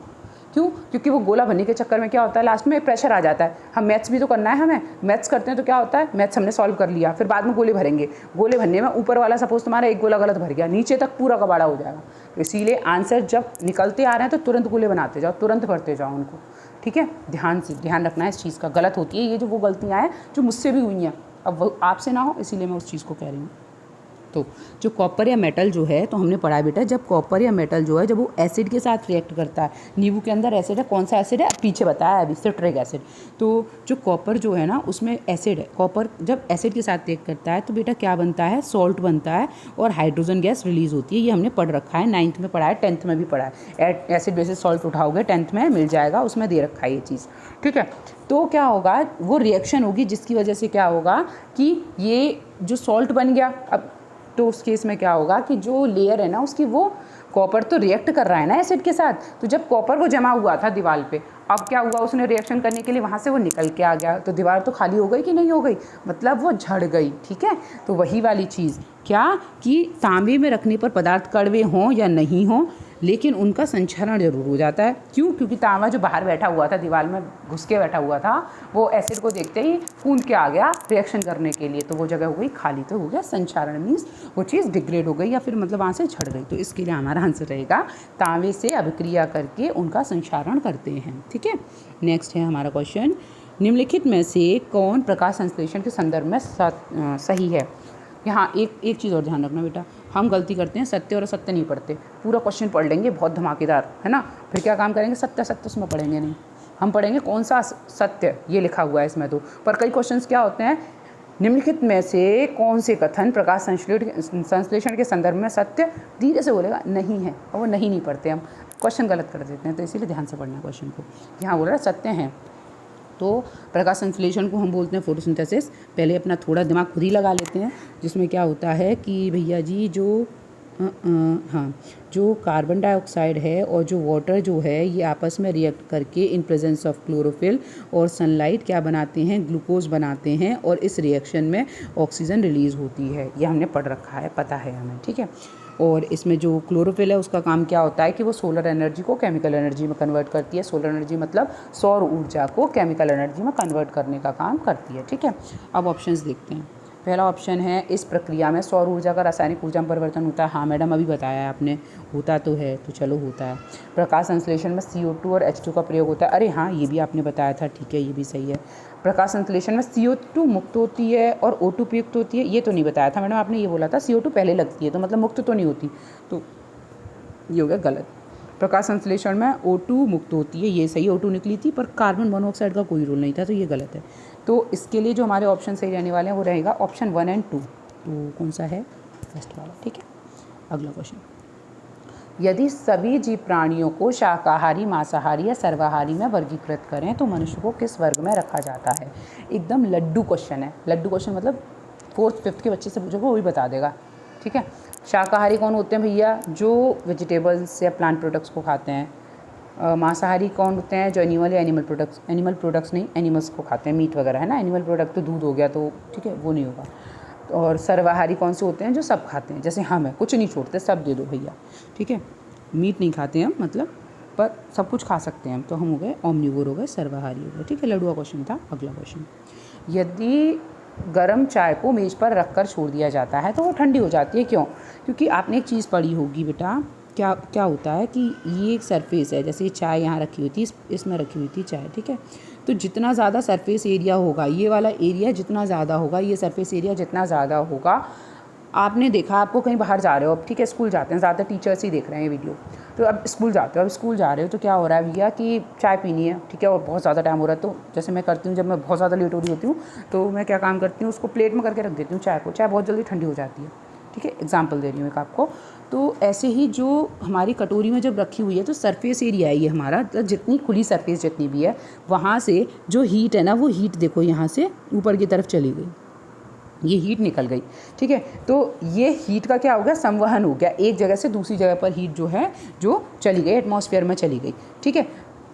A: क्यों, क्योंकि वो गोला भरने के चक्कर में क्या होता है, लास्ट में प्रेशर आ जाता है। हम मैथ्स भी तो करना है, हमें मैथ्स करते हैं तो क्या होता है, मैथ्स हमने सॉल्व कर लिया, फिर बाद में गोले भरेंगे। गोले भरने में ऊपर वाला सपोज तुम्हारा 1 गोला गलत भर गया, नीचे तक पूरा कबाड़ा हो जाएगा। तो इसीलिए आंसर जब निकलते आ रहे हैं तो तुरंत गोले बनाते जाओ, तुरंत भरते जाओ उनको, ठीक है। ध्यान रखना है इस चीज़ का। गलत होती है ये जो वो गलतियाँ हैं जो मुझसे भी हुई हैं, अब वो आपसे ना हो, इसीलिए मैं उस चीज़ को कह रही हूँ। तो जो कॉपर या मेटल जो है, तो हमने पढ़ा है बेटा, जब कॉपर या मेटल जो है जब वो एसिड के साथ रिएक्ट करता है, नींबू के अंदर एसिड है, कौन सा एसिड है पीछे बताया है अभी, सिट्रिक एसिड। तो जो कॉपर जो है ना उसमें एसिड है, कॉपर जब एसिड के साथ रिएक्ट करता है तो बेटा क्या बनता है, सॉल्ट बनता है और हाइड्रोजन गैस रिलीज होती है। ये हमने पढ़ रखा है, 9th में पढ़ा है, 10th में भी पढ़ा है। एसिड बेसिस सॉल्ट उठाओगे 10th में मिल जाएगा, उसमें दे रखा है ये चीज़, ठीक है। तो क्या होगा, वो रिएक्शन होगी जिसकी वजह से क्या होगा कि ये जो सॉल्ट बन गया, अब तो उस केस में क्या होगा कि जो लेयर है ना उसकी, वो कॉपर तो रिएक्ट कर रहा है ना एसिड के साथ, तो जब कॉपर वो जमा हुआ था दीवार पे, अब क्या हुआ, उसने रिएक्शन करने के लिए वहाँ से वो निकल के आ गया, तो दीवार तो खाली हो गई कि नहीं हो गई, मतलब वो झड़ गई, ठीक है। तो वही वाली चीज़ क्या कि तांबे में रखने पर पदार्थ कड़वे हों या नहीं हों, लेकिन उनका संचरण जरूर हो जाता है। क्यों? क्योंकि तांबा जो बाहर बैठा हुआ था, दीवार में घुस के बैठा हुआ था, वो एसिड को देखते ही कूद के आ गया रिएक्शन करने के लिए, तो वो जगह हो गई खाली, तो हो गया संचरण, मीन्स वो चीज़ डिग्रेड हो गई या फिर मतलब वहाँ से झड़ गई। तो इसके लिए हमारा आंसर रहेगा तांबे से अभिक्रिया करके उनका संचरण करते हैं, ठीक है। नेक्स्ट है हमारा क्वेश्चन, निम्नलिखित में से कौन प्रकाश संश्लेषण के संदर्भ में सही है। यहाँ एक चीज़ और ध्यान रखना बेटा, हम गलती करते हैं, सत्य और असत्य नहीं पढ़ते, पूरा क्वेश्चन पढ़ लेंगे बहुत धमाकेदार, है ना, फिर क्या काम करेंगे, सत्य सत्य उसमें पढ़ेंगे नहीं, हम पढ़ेंगे कौन सा सत्य, ये लिखा हुआ है इसमें तो। पर कई क्वेश्चंस क्या होते हैं, निम्नलिखित में से कौन से कथन प्रकाश संश्लेषण के संदर्भ में सत्य, धीरे से बोलेगा नहीं है, और वो नहीं पढ़ते, हम क्वेश्चन गलत कर देते हैं, तो इसीलिए ध्यान से पढ़ना क्वेश्चन को। यहाँ बोल रहा है सत्य हैं, तो प्रकाश संश्लेषण को हम बोलते हैं फोटोसिंथेसिस। पहले अपना थोड़ा दिमाग खुद ही लगा लेते हैं, जिसमें क्या होता है कि भैया जी जो जो कार्बन डाइऑक्साइड है और जो वाटर जो है ये आपस में रिएक्ट करके इन प्रेजेंस ऑफ क्लोरोफिल और सनलाइट क्या बनाते हैं, ग्लूकोज बनाते हैं, और इस रिएक्शन में ऑक्सीजन रिलीज़ होती है। ये हमने पढ़ रखा है, पता है हमें, ठीक है। और इसमें जो क्लोरोफिल है उसका काम क्या होता है कि वो सोलर एनर्जी को केमिकल एनर्जी में कन्वर्ट करती है। सोलर एनर्जी मतलब सौर ऊर्जा को केमिकल एनर्जी में कन्वर्ट करने का काम करती है, ठीक है। अब ऑप्शंस देखते हैं। पहला ऑप्शन है, इस प्रक्रिया में सौर ऊर्जा का रासायनिक ऊर्जा में परिवर्तन होता है। हाँ मैडम, अभी बताया आपने, होता तो है, तो चलो होता है। प्रकाश संश्लेषण में CO2 और H2 का प्रयोग होता है। अरे हाँ, ये भी आपने बताया था, ठीक है, ये भी सही है। प्रकाश संश्लेषण में CO2 मुक्त होती है और O2 प्रयुक्त होती है, ये तो नहीं बताया था मैडम, आपने ये बोला था CO2 पहले लगती है, तो मतलब मुक्त तो नहीं होती, तो ये हो गया गलत। प्रकाश संश्लेषण में O2 मुक्त होती है, ये सही, O2 निकली थी, पर कार्बन मोनोऑक्साइड का कोई रोल नहीं था, तो ये गलत है। तो इसके लिए जो हमारे ऑप्शन सही रहने वाले हैं वो रहेगा ऑप्शन 1 और 2। तो कौन सा है, फर्स्ट वाला, ठीक है। अगला क्वेश्चन, यदि सभी जीव प्राणियों को शाकाहारी, मांसाहारी या सर्वाहारी में वर्गीकृत करें तो मनुष्य को किस वर्ग में रखा जाता है। एकदम लड्डू क्वेश्चन है, लड्डू क्वेश्चन मतलब 4th 5th के बच्चे से पूछोगे वही बता देगा, ठीक है। शाकाहारी कौन होते हैं भैया, जो वेजिटेबल्स या प्लांट प्रोडक्ट्स को खाते हैं। मांसाहारी कौन होते हैं, जो एनिमल या एनिमल प्रोडक्ट्स नहीं, एनिमल्स को खाते हैं, मीट वगैरह, है ना। एनिमल प्रोडक्ट तो दूध हो गया, तो ठीक है, वो नहीं होगा। और सर्वाहारी कौन से होते हैं, जो सब खाते हैं, जैसे हम हैं, कुछ नहीं छोड़ते, सब दे दो भैया, ठीक है। मीट नहीं खाते हम, मतलब पर सब कुछ खा सकते हैं हम, तो हम हो गए ओमनिवोर, हो गए, सर्वाहारी हो गए, ठीक है। लड़ुआ क्वेश्चन था। अगला क्वेश्चन, यदि गर्म चाय को मेज़ पर रखकर छोड़ दिया जाता है तो वो ठंडी हो जाती है, क्यों? क्योंकि आपने एक चीज़ पढ़ी होगी बेटा, क्या होता है कि ये एक सरफेस है, जैसे ये चाय यहाँ रखी हुई थी, इसमें रखी हुई थी चाय, ठीक है। तो जितना ज़्यादा सरफेस एरिया होगा, ये वाला एरिया जितना ज़्यादा होगा, ये सरफेस एरिया जितना ज़्यादा होगा, आपने देखा, आपको कहीं बाहर जा रहे हो, अब ठीक है, स्कूल जाते हैं, ज़्यादातर टीचर्स ही देख रहे हैं ये वीडियो, तो अब स्कूल जाते हो, अब स्कूल जा रहे हो तो क्या हो रहा है भैया कि चाय पीनी है, ठीक है, और बहुत ज़्यादा टाइम हो रहा है, तो जैसे मैं करती हूँ, जब मैं बहुत ज़्यादा लेट हो रही होती हूँ तो मैं क्या काम करती हूँ, उसको प्लेट में करके रख देती हूँ चाय को, चाय बहुत जल्दी ठंडी हो जाती है, ठीक है। एग्जाम्पल दे रही हूँ एक आपको। तो ऐसे ही जो हमारी कटोरी में जब रखी हुई है तो सरफेस एरिया है ये हमारा, तो जितनी खुली सरफेस जितनी भी है, वहाँ से जो हीट है ना, वो हीट देखो यहाँ से ऊपर की तरफ चली गई, ये हीट निकल गई, ठीक है। तो ये हीट का क्या हो गया, संवहन हो गया, एक जगह से दूसरी जगह पर हीट जो है जो चली गई, एटमॉस्फेयर में चली गई, ठीक है।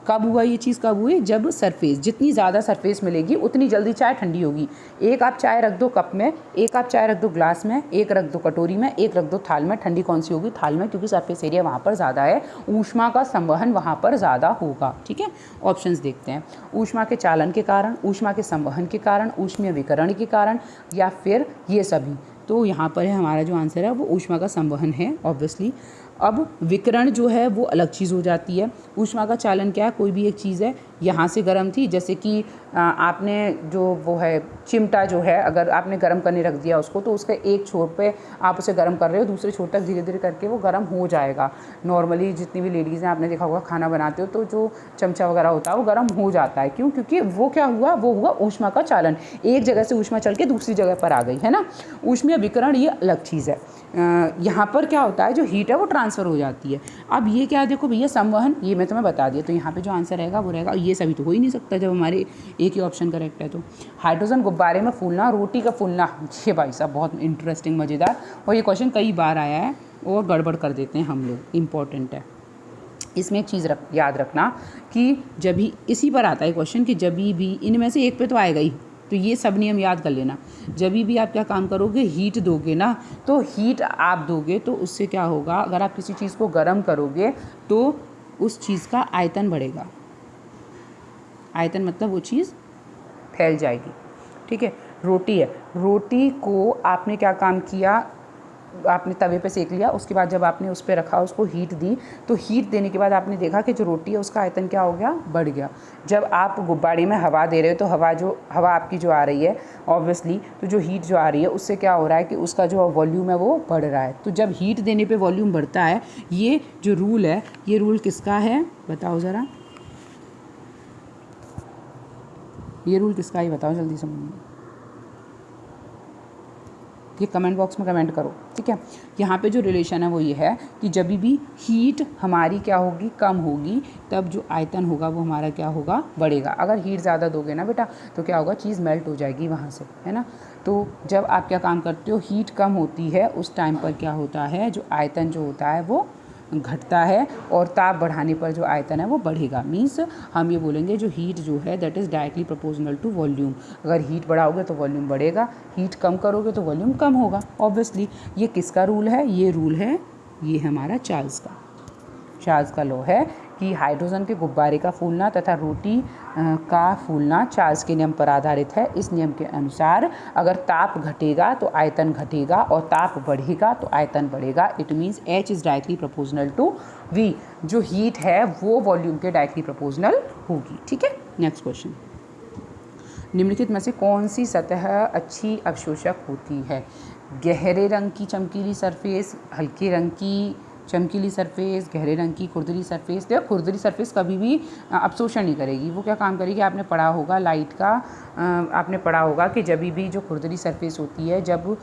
A: कब हुआ ये चीज़, कब हुई, जब सरफेस, जितनी ज़्यादा सरफेस मिलेगी उतनी जल्दी चाय ठंडी होगी। एक आप चाय रख दो कप में, एक आप चाय रख दो ग्लास में, एक रख दो कटोरी में, एक रख दो थाल में, ठंडी कौन सी होगी, थाल में, क्योंकि सरफेस एरिया वहाँ पर ज़्यादा है, ऊष्मा का संवहन वहाँ पर ज़्यादा होगा, ठीक है। ऑप्शंस देखते हैं, ऊष्मा के चालन के कारण, ऊष्मा के संवहन के कारण, ऊष्मीय विकिरण के कारण, या फिर ये सभी। तो यहाँ पर है हमारा जो आंसर है वो ऊष्मा का संवहन है, ऑब्वियसली। अब विकिरण जो है वो अलग चीज़ हो जाती है। ऊष्मा का चालन क्या है, कोई भी एक चीज़ है यहाँ से गर्म थी, जैसे कि आपने जो वो है चिमटा जो है अगर आपने गर्म करने रख दिया उसको, तो उसके एक छोर पे आप उसे गर्म कर रहे हो, दूसरे छोर तक धीरे धीरे करके वो गर्म हो जाएगा। नॉर्मली जितनी भी लेडीज़ हैं आपने देखा होगा खाना बनाते हो तो जो चमचा वगैरह होता है वो गर्म हो जाता है। क्यों? क्योंकि वो क्या हुआ, वो हुआ ऊष्मा का चालन, एक जगह से ऊष्मा चल के दूसरी जगह पर आ गई, है ना। ऊष्मीय विकिरण ये अलग चीज़ है। यहाँ पर क्या होता है, जो हीट है वो ट्रांसफ़र हो जाती है। अब ये क्या है, देखो भैया संवहन, ये मैं तुम्हें बता दिया, तो यहाँ पे जो आंसर रहेगा वो रहेगा, ये सभी तो हो ही नहीं सकता जब हमारे एक ही ऑप्शन करेक्ट है। तो हाइड्रोजन गुब्बारे में फूलना, रोटी का फूलना, ये भाई साहब बहुत इंटरेस्टिंग मज़ेदार, और ये क्वेश्चन कई बार आया है और गड़बड़ कर देते हैं हम लोग, इम्पॉर्टेंट है। इसमें एक चीज़ याद रखना कि जब भी इसी पर आता है क्वेश्चन कि जब भी इनमें से एक पे तो आएगा ही, तो ये सब नियम याद कर लेना। जब भी आप क्या काम करोगे, हीट दोगे ना, तो हीट आप दोगे तो उससे क्या होगा, अगर आप किसी चीज़ को गर्म करोगे तो उस चीज़ का आयतन बढ़ेगा। आयतन मतलब वो चीज़ फैल जाएगी, ठीक है। रोटी है, रोटी को आपने क्या काम किया, आपने तवे पे सेक लिया, उसके बाद जब आपने उस पर रखा, उसको हीट दी, तो हीट देने के बाद आपने देखा कि जो रोटी है उसका आयतन क्या हो गया, बढ़ गया। जब आप गुब्बारे में हवा दे रहे हो तो हवा आपकी जो आ रही है ऑब्वियसली, तो जो हीट जो आ रही है उससे क्या हो रहा है कि उसका जो वॉल्यूम है वो बढ़ रहा है। तो जब हीट देने पे वॉल्यूम बढ़ता है, ये जो रूल है, ये रूल किसका है बताओ ज़रा, ये रूल किसका है बताओ जल्दी से, ये कमेंट बॉक्स में कमेंट करो, ठीक है। यहाँ पे जो रिलेशन है वो ये है कि जब भी हीट हमारी क्या होगी, कम होगी, तब जो आयतन होगा वो हमारा क्या होगा, बढ़ेगा। अगर हीट ज़्यादा दोगे ना बेटा तो क्या होगा, चीज़ मेल्ट हो जाएगी वहाँ से, है ना। तो जब आप क्या काम करते हो, हीट कम होती है उस टाइम पर क्या होता है, जो आयतन जो होता है वो घटता है, और ताप बढ़ाने पर जो आयतन है वो बढ़ेगा। मीन्स हम ये बोलेंगे जो हीट जो है that is directly proportional to volume. अगर हीट बढ़ाओगे तो वॉल्यूम बढ़ेगा, हीट कम करोगे तो वॉल्यूम कम होगा ऑब्वियसली। ये किसका रूल है, ये रूल है, ये हमारा चार्ल्स का लॉ है कि हाइड्रोजन के गुब्बारे का फूलना तथा रोटी का फूलना चार्ल्स के नियम पर आधारित है। इस नियम के अनुसार अगर ताप घटेगा तो आयतन घटेगा और ताप बढ़ेगा तो आयतन बढ़ेगा। It means H is directly proportional to V। जो हीट है वो वॉल्यूम के डायरेक्टली प्रोपोर्शनल होगी, ठीक है। नेक्स्ट क्वेश्चन, निम्नलिखित में से कौन सी सतह अच्छी अवशोषक होती है। गहरे रंग की चमकीली सरफेस, हल्के रंग की चमकीली सरफेस, गहरे रंग की खुरदरी सरफेस। देखो खुरदरी सरफेस कभी भी अवशोषण नहीं करेगी, वो क्या काम करेगी, आपने पढ़ा होगा लाइट का, आपने पढ़ा होगा कि जब भी जो खुरदरी सरफेस होती है, जब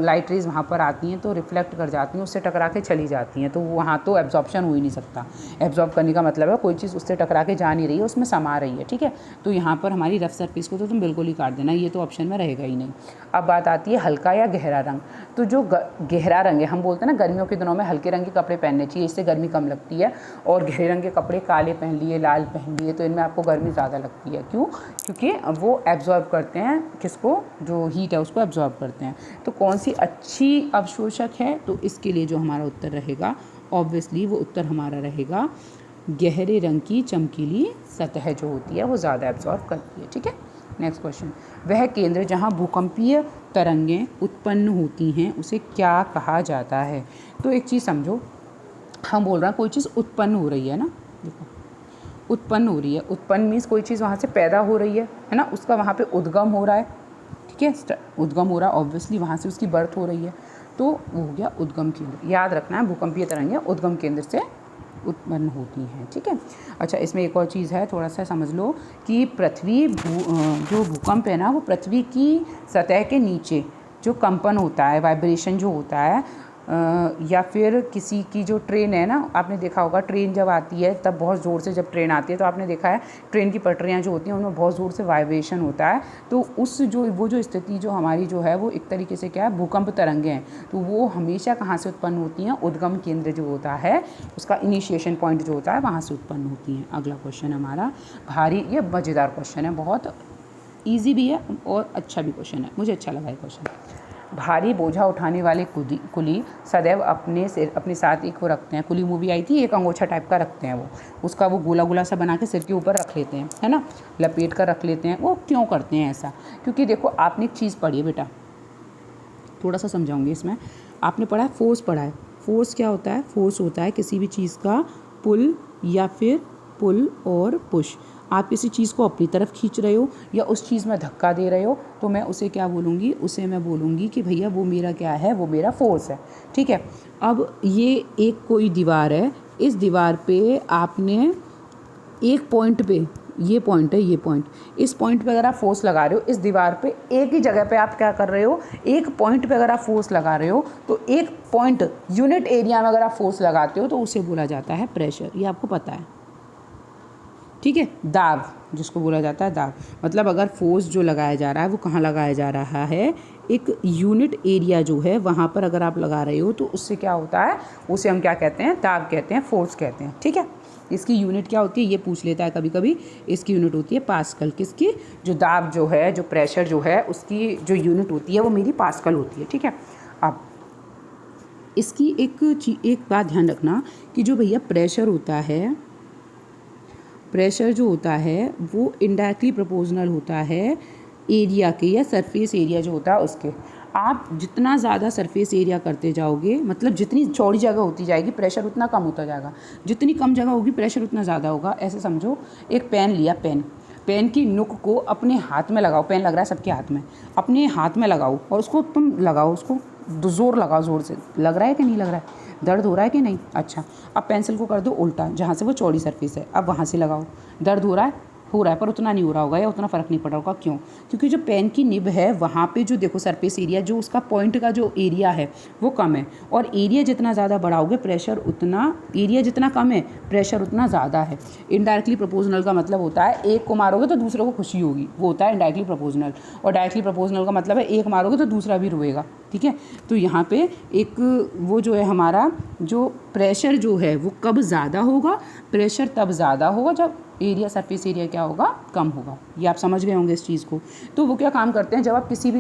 A: लाइट रेज वहाँ पर आती हैं तो रिफ्लेक्ट कर जाती हैं, उससे टकरा के चली जाती हैं, तो वहाँ तो एब्जॉर्प्शन हो ही नहीं सकता। एब्जॉर्ब करने का मतलब है कोई चीज़ उससे टकरा के जा नहीं रही है, उसमें समा रही है, ठीक है। तो यहाँ पर हमारी रफ सरफेस को तो तुम बिल्कुल ही काट देना, ये तो ऑप्शन में रहेगा ही नहीं। अब बात आती है हल्का या गहरा रंग। तो जो गहरा रंग है, हम बोलते हैं ना गर्मियों के दिनों में हल्के रंग के कपड़े पहनने चाहिए, इससे गर्मी कम लगती है, और गहरे रंग के कपड़े काले पहन लिए, लाल पहन लिए, तो इनमें आपको गर्मी ज़्यादा लगती है। क्यों? क्योंकि वो एब्जॉर्ब करते हैं किसको, जो हीट है उसको एब्जॉर्ब करते हैं। तो कौन सी अच्छी अवशोषक है, तो इसके लिए जो हमारा उत्तर रहेगा ऑब्वियसली वो उत्तर हमारा रहेगा गहरे रंग की चमकीली सतह जो होती है वो ज़्यादा एब्जॉर्ब करती है, ठीक है। नेक्स्ट क्वेश्चन, वह केंद्र जहाँ भूकंपीय तरंगें उत्पन्न होती हैं उसे क्या कहा जाता है। तो एक चीज़ समझो, हम बोल रहे हैं कोई चीज़ उत्पन्न हो रही है ना, देखो उत्पन्न हो रही है, उत्पन्न मीन्स कोई चीज़ वहाँ से पैदा हो रही है ना, उसका वहाँ पे उद्गम हो रहा है, ठीक है, उद्गम हो रहा है ऑब्वियसली, वहाँ से उसकी बर्थ हो रही है, तो वो हो गया उद्गम केंद्र। याद रखना है भूकंपीय तरंगें उद्गम केंद्र से उत्पन्न होती हैं, ठीक है। अच्छा, इसमें एक और चीज़ है, थोड़ा सा समझ लो कि पृथ्वी जो भूकंप है ना, वो पृथ्वी की सतह के नीचे जो कंपन होता है, वाइब्रेशन जो होता है, या फिर किसी की जो ट्रेन है ना, आपने देखा होगा ट्रेन जब आती है तब बहुत ज़ोर से, जब ट्रेन आती है तो आपने देखा है ट्रेन की पटरियाँ जो होती हैं उनमें बहुत ज़ोर से वाइब्रेशन होता है। तो वो जो स्थिति जो हमारी जो है वो एक तरीके से क्या है, भूकंप तरंगें हैं। तो वो हमेशा कहाँ से उत्पन्न होती हैं, उद्गम केंद्र जो होता है उसका इनिशिएशन पॉइंट जो होता है वहाँ से उत्पन्न होती हैं। अगला क्वेश्चन हमारा भारी, ये मज़ेदार क्वेश्चन है, बहुत ईजी भी है और अच्छा भी क्वेश्चन है, मुझे अच्छा लगा ये क्वेश्चन। भारी बोझा उठाने वाले कुली सदैव अपने साथ एक वो रखते हैं, कुली मूवी आई थी, एक अंगोछा टाइप का रखते हैं, वो उसका वो गोला गोला सा बना के सिर के ऊपर रख लेते हैं, है ना, लपेट कर रख लेते हैं। वो क्यों करते हैं ऐसा? क्योंकि देखो आपने एक चीज़ पढ़ी है बेटा, थोड़ा सा समझाऊंगी इसमें। आपने पढ़ा है फोर्स, पढ़ा है फोर्स क्या होता है, फोर्स होता है किसी भी चीज़ का पुल या फिर पुल और पुश। आप किसी चीज़ को अपनी तरफ खींच रहे हो या उस चीज़ में धक्का दे रहे हो, तो मैं उसे क्या बोलूँगी, उसे मैं बोलूँगी कि भैया वो मेरा क्या है, वो मेरा फोर्स है। ठीक है। अब ये एक कोई दीवार है, इस दीवार पे आपने एक पॉइंट पे, ये पॉइंट है, ये पॉइंट, इस पॉइंट पे अगर आप फोर्स लगा रहे हो, इस दीवार पे एक ही जगह पे आप क्या कर रहे हो, एक पॉइंट पे अगर आप फोर्स लगा रहे हो, तो एक पॉइंट यूनिट एरिया में अगर आप फोर्स लगाते हो तो उसे बोला जाता है प्रेशर। ये आपको पता है। ठीक है। दाब, जिसको बोला जाता है दाब, मतलब अगर फोर्स जो लगाया जा रहा है वो कहाँ लगाया जा रहा है, एक यूनिट एरिया जो है वहाँ पर अगर आप लगा रहे हो तो उससे क्या होता है, उसे हम क्या कहते हैं, दाब कहते हैं, फोर्स कहते हैं। ठीक है। इसकी यूनिट क्या होती है, ये पूछ लेता है कभी कभी। इसकी यूनिट होती है पास्कल। किसकी, जो दाब जो है, जो प्रेशर जो है, उसकी जो यूनिट होती है वो मेरी पास्कल होती है। ठीक है। अब इसकी एक बात ध्यान रखना कि जो भैया प्रेशर होता है, प्रेशर जो होता है वो इनडायरेक्टली प्रोपोर्शनल होता है एरिया के, या सरफेस एरिया जो होता है उसके। आप जितना ज़्यादा सरफेस एरिया करते जाओगे, मतलब जितनी चौड़ी जगह होती जाएगी प्रेशर उतना कम होता जाएगा, जितनी कम जगह होगी प्रेशर उतना ज़्यादा होगा। ऐसे समझो, एक पेन लिया, पेन की नुक को अपने हाथ में लगाओ, पेन लग रहा है सबके हाथ में, अपने हाथ में लगाओ और उसको तुम लगाओ, उसको ज़ोर लगाओ, ज़ोर से। लग रहा है कि नहीं लग रहा है, दर्द हो रहा है कि नहीं? अच्छा, अब पेंसिल को कर दो उल्टा, जहाँ से वो चौड़ी सरफेस है, अब वहाँ से लगाओ। दर्द हो रहा है, पर उतना नहीं हो रहा होगा या उतना फ़र्क नहीं पड़ रहा होगा। क्यों? क्योंकि जो पेन की निब है वहाँ पे जो देखो सरफेस एरिया, जो उसका पॉइंट का जो एरिया है वो कम है, और एरिया जितना ज़्यादा बढ़ाओगे प्रेशर उतना, एरिया जितना कम है प्रेशर उतना ज़्यादा है। इनडायरेक्टली प्रोपोर्शनल का मतलब होता है एक को मारोगे तो दूसरे को खुशी होगी, वो होता है इनडायरेक्टली प्रोपोर्शनल। और डायरेक्टली प्रोपोर्शनल का मतलब है एक मारोगे तो दूसरा भी रोएगा। ठीक है। तो यहाँ पे एक वो जो है हमारा जो प्रेशर जो है वो कब ज़्यादा होगा, प्रेशर तब ज़्यादा होगा जब एरिया, सरफेस एरिया क्या होगा, कम होगा। ये आप समझ गए होंगे इस चीज़ को। तो वो क्या काम करते हैं, जब आप किसी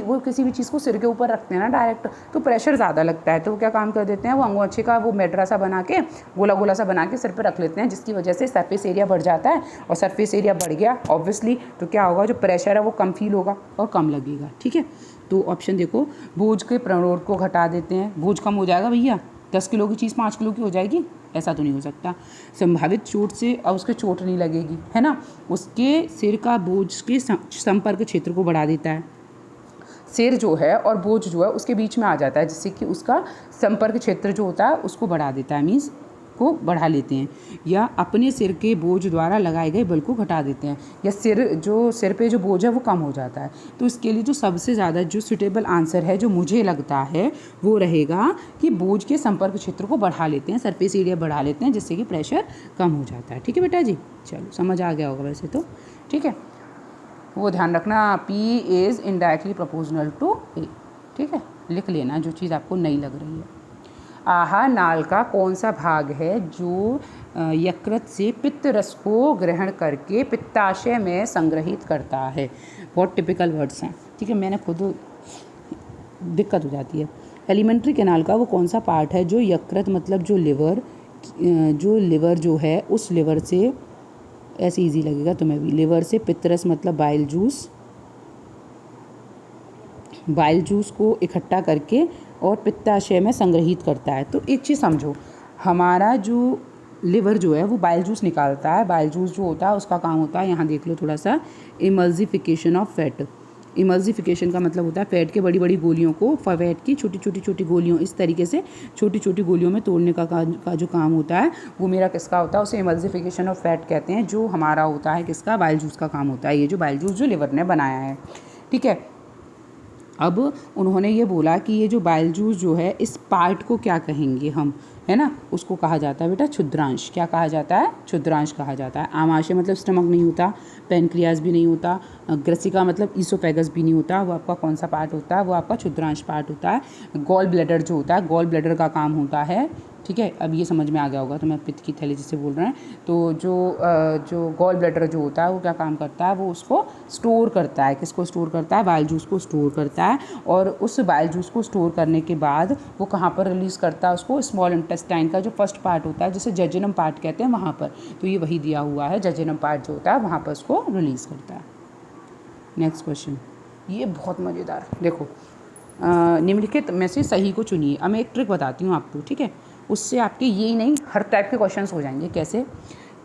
A: भी चीज़ को सिर के ऊपर रखते हैं ना डायरेक्ट, तो प्रेशर ज़्यादा लगता है, तो वो क्या काम कर देते हैं, वो अंगूठे का वो मेड्रा सा बना के, गोला गोला सा बना के सिर पर रख लेते हैं, जिसकी वजह से सरफेस एरिया बढ़ जाता है। और सरफेस एरिया बढ़ गया ऑब्वियसली, तो क्या होगा, जो प्रेशर है वो कम फील होगा और कम लगेगा। ठीक है। तो ऑप्शन देखो, बोझ के प्रनोट को घटा देते हैं, बोझ कम हो जाएगा भैया, 10 किलो की चीज़ 5 किलो की हो जाएगी, ऐसा तो नहीं हो सकता। संभावित चोट से और उसके चोट नहीं लगेगी, है ना। उसके सिर का बोझ के संपर्क क्षेत्र को बढ़ा देता है। सिर जो है और बोझ जो है उसके बीच में आ जाता है, जिससे कि उसका संपर्क क्षेत्र जो होता है उसको बढ़ा देता है, मीन्स को बढ़ा लेते हैं, या अपने सिर के बोझ द्वारा लगाए गए बल को घटा देते हैं, या सिर पे जो बोझ है वो कम हो जाता है। तो इसके लिए जो सबसे ज़्यादा जो सुटेबल आंसर है जो मुझे लगता है वो रहेगा कि बोझ के संपर्क क्षेत्र को बढ़ा लेते हैं, सरफेस एरिया बढ़ा लेते हैं, जिससे कि प्रेशर कम हो जाता है। ठीक है बेटा जी, चलो समझ आ गया होगा वैसे तो। ठीक है, वो ध्यान रखना, P is indirectly proportional to A। ठीक है, लिख लेना जो चीज़ आपको नहीं लग रही है। आहार नाल का कौन सा भाग है जो यकृत से पित्त रस को ग्रहण करके पित्ताशय में संग्रहित करता है? बहुत टिपिकल वर्ड्स हैं। ठीक है, मैंने खुद दिक्कत हो जाती है। एलिमेंट्री कैनाल का वो कौन सा पार्ट है जो यकृत मतलब जो लिवर जो है उस लिवर से, ऐसे इजी लगेगा तुम्हें भी, लिवर से पित्तरस मतलब बाइल जूस को इकट्ठा करके और पित्ताशय में संग्रहित करता है। तो एक चीज़ समझो, हमारा जो लिवर जो है वो बाइल जूस निकालता है। बाइल जूस जो होता है उसका काम होता है, यहाँ देख लो थोड़ा सा, इमल्सिफिकेशन ऑफ फैट। इमल्सिफिकेशन का मतलब होता है फैट के बड़ी बड़ी गोलियों को, फैट की छोटी गोलियों, इस तरीके से छोटी गोलियों में तोड़ने का जो काम होता है वो मेरा किसका होता है, उसे इमल्सिफिकेशन ऑफ फैट कहते हैं, जो हमारा होता है किसका, बाइल जूस का काम होता है, ये जो बाइल जूस जो लिवर ने बनाया है। ठीक है, अब उन्होंने ये बोला कि ये जो बाइल जूस जो है इस पार्ट को क्या कहेंगे हम, है ना, उसको कहा जाता है बेटा क्षुद्रांश। क्या कहा जाता है? क्षुद्रांश कहा जाता है। आमाशय मतलब स्टमक नहीं होता, पेनक्रियाज भी नहीं होता, ग्रसिका मतलब ईसोफेगस भी नहीं होता, वो आपका कौन सा पार्ट होता है, वो आपका क्षुद्रांश पार्ट होता है। गॉल ब्लैडर जो होता है, गॉल ब्लैडर का काम होता है, ठीक है, अब ये समझ में आ गया होगा, तो मैं पित्त की थैली जिसे बोल रहे हैं, तो जो गॉल ब्लैडर जो होता है वो क्या काम करता है, वो उसको स्टोर करता है। किसको स्टोर करता है? बाइल जूस को स्टोर करता है। और उस बाइल जूस को स्टोर करने के बाद वो कहाँ पर रिलीज़ करता है उसको? स्मॉल इंटेस्टाइन का जो फर्स्ट पार्ट होता है, जिसे जजेनम पार्ट कहते हैं, वहाँ पर। तो ये वही दिया हुआ है, जजेनम पार्ट जो होता है वहाँ पर उसको रिलीज़ करता है। नेक्स्ट क्वेश्चन, ये बहुत मज़ेदार, देखो, निम्नलिखित में से सही को चुनिए। अब मैं एक ट्रिक बताती हूँ आपको, ठीक है, उससे आपके यही नहीं हर टाइप के क्वेश्चंस हो जाएंगे। कैसे?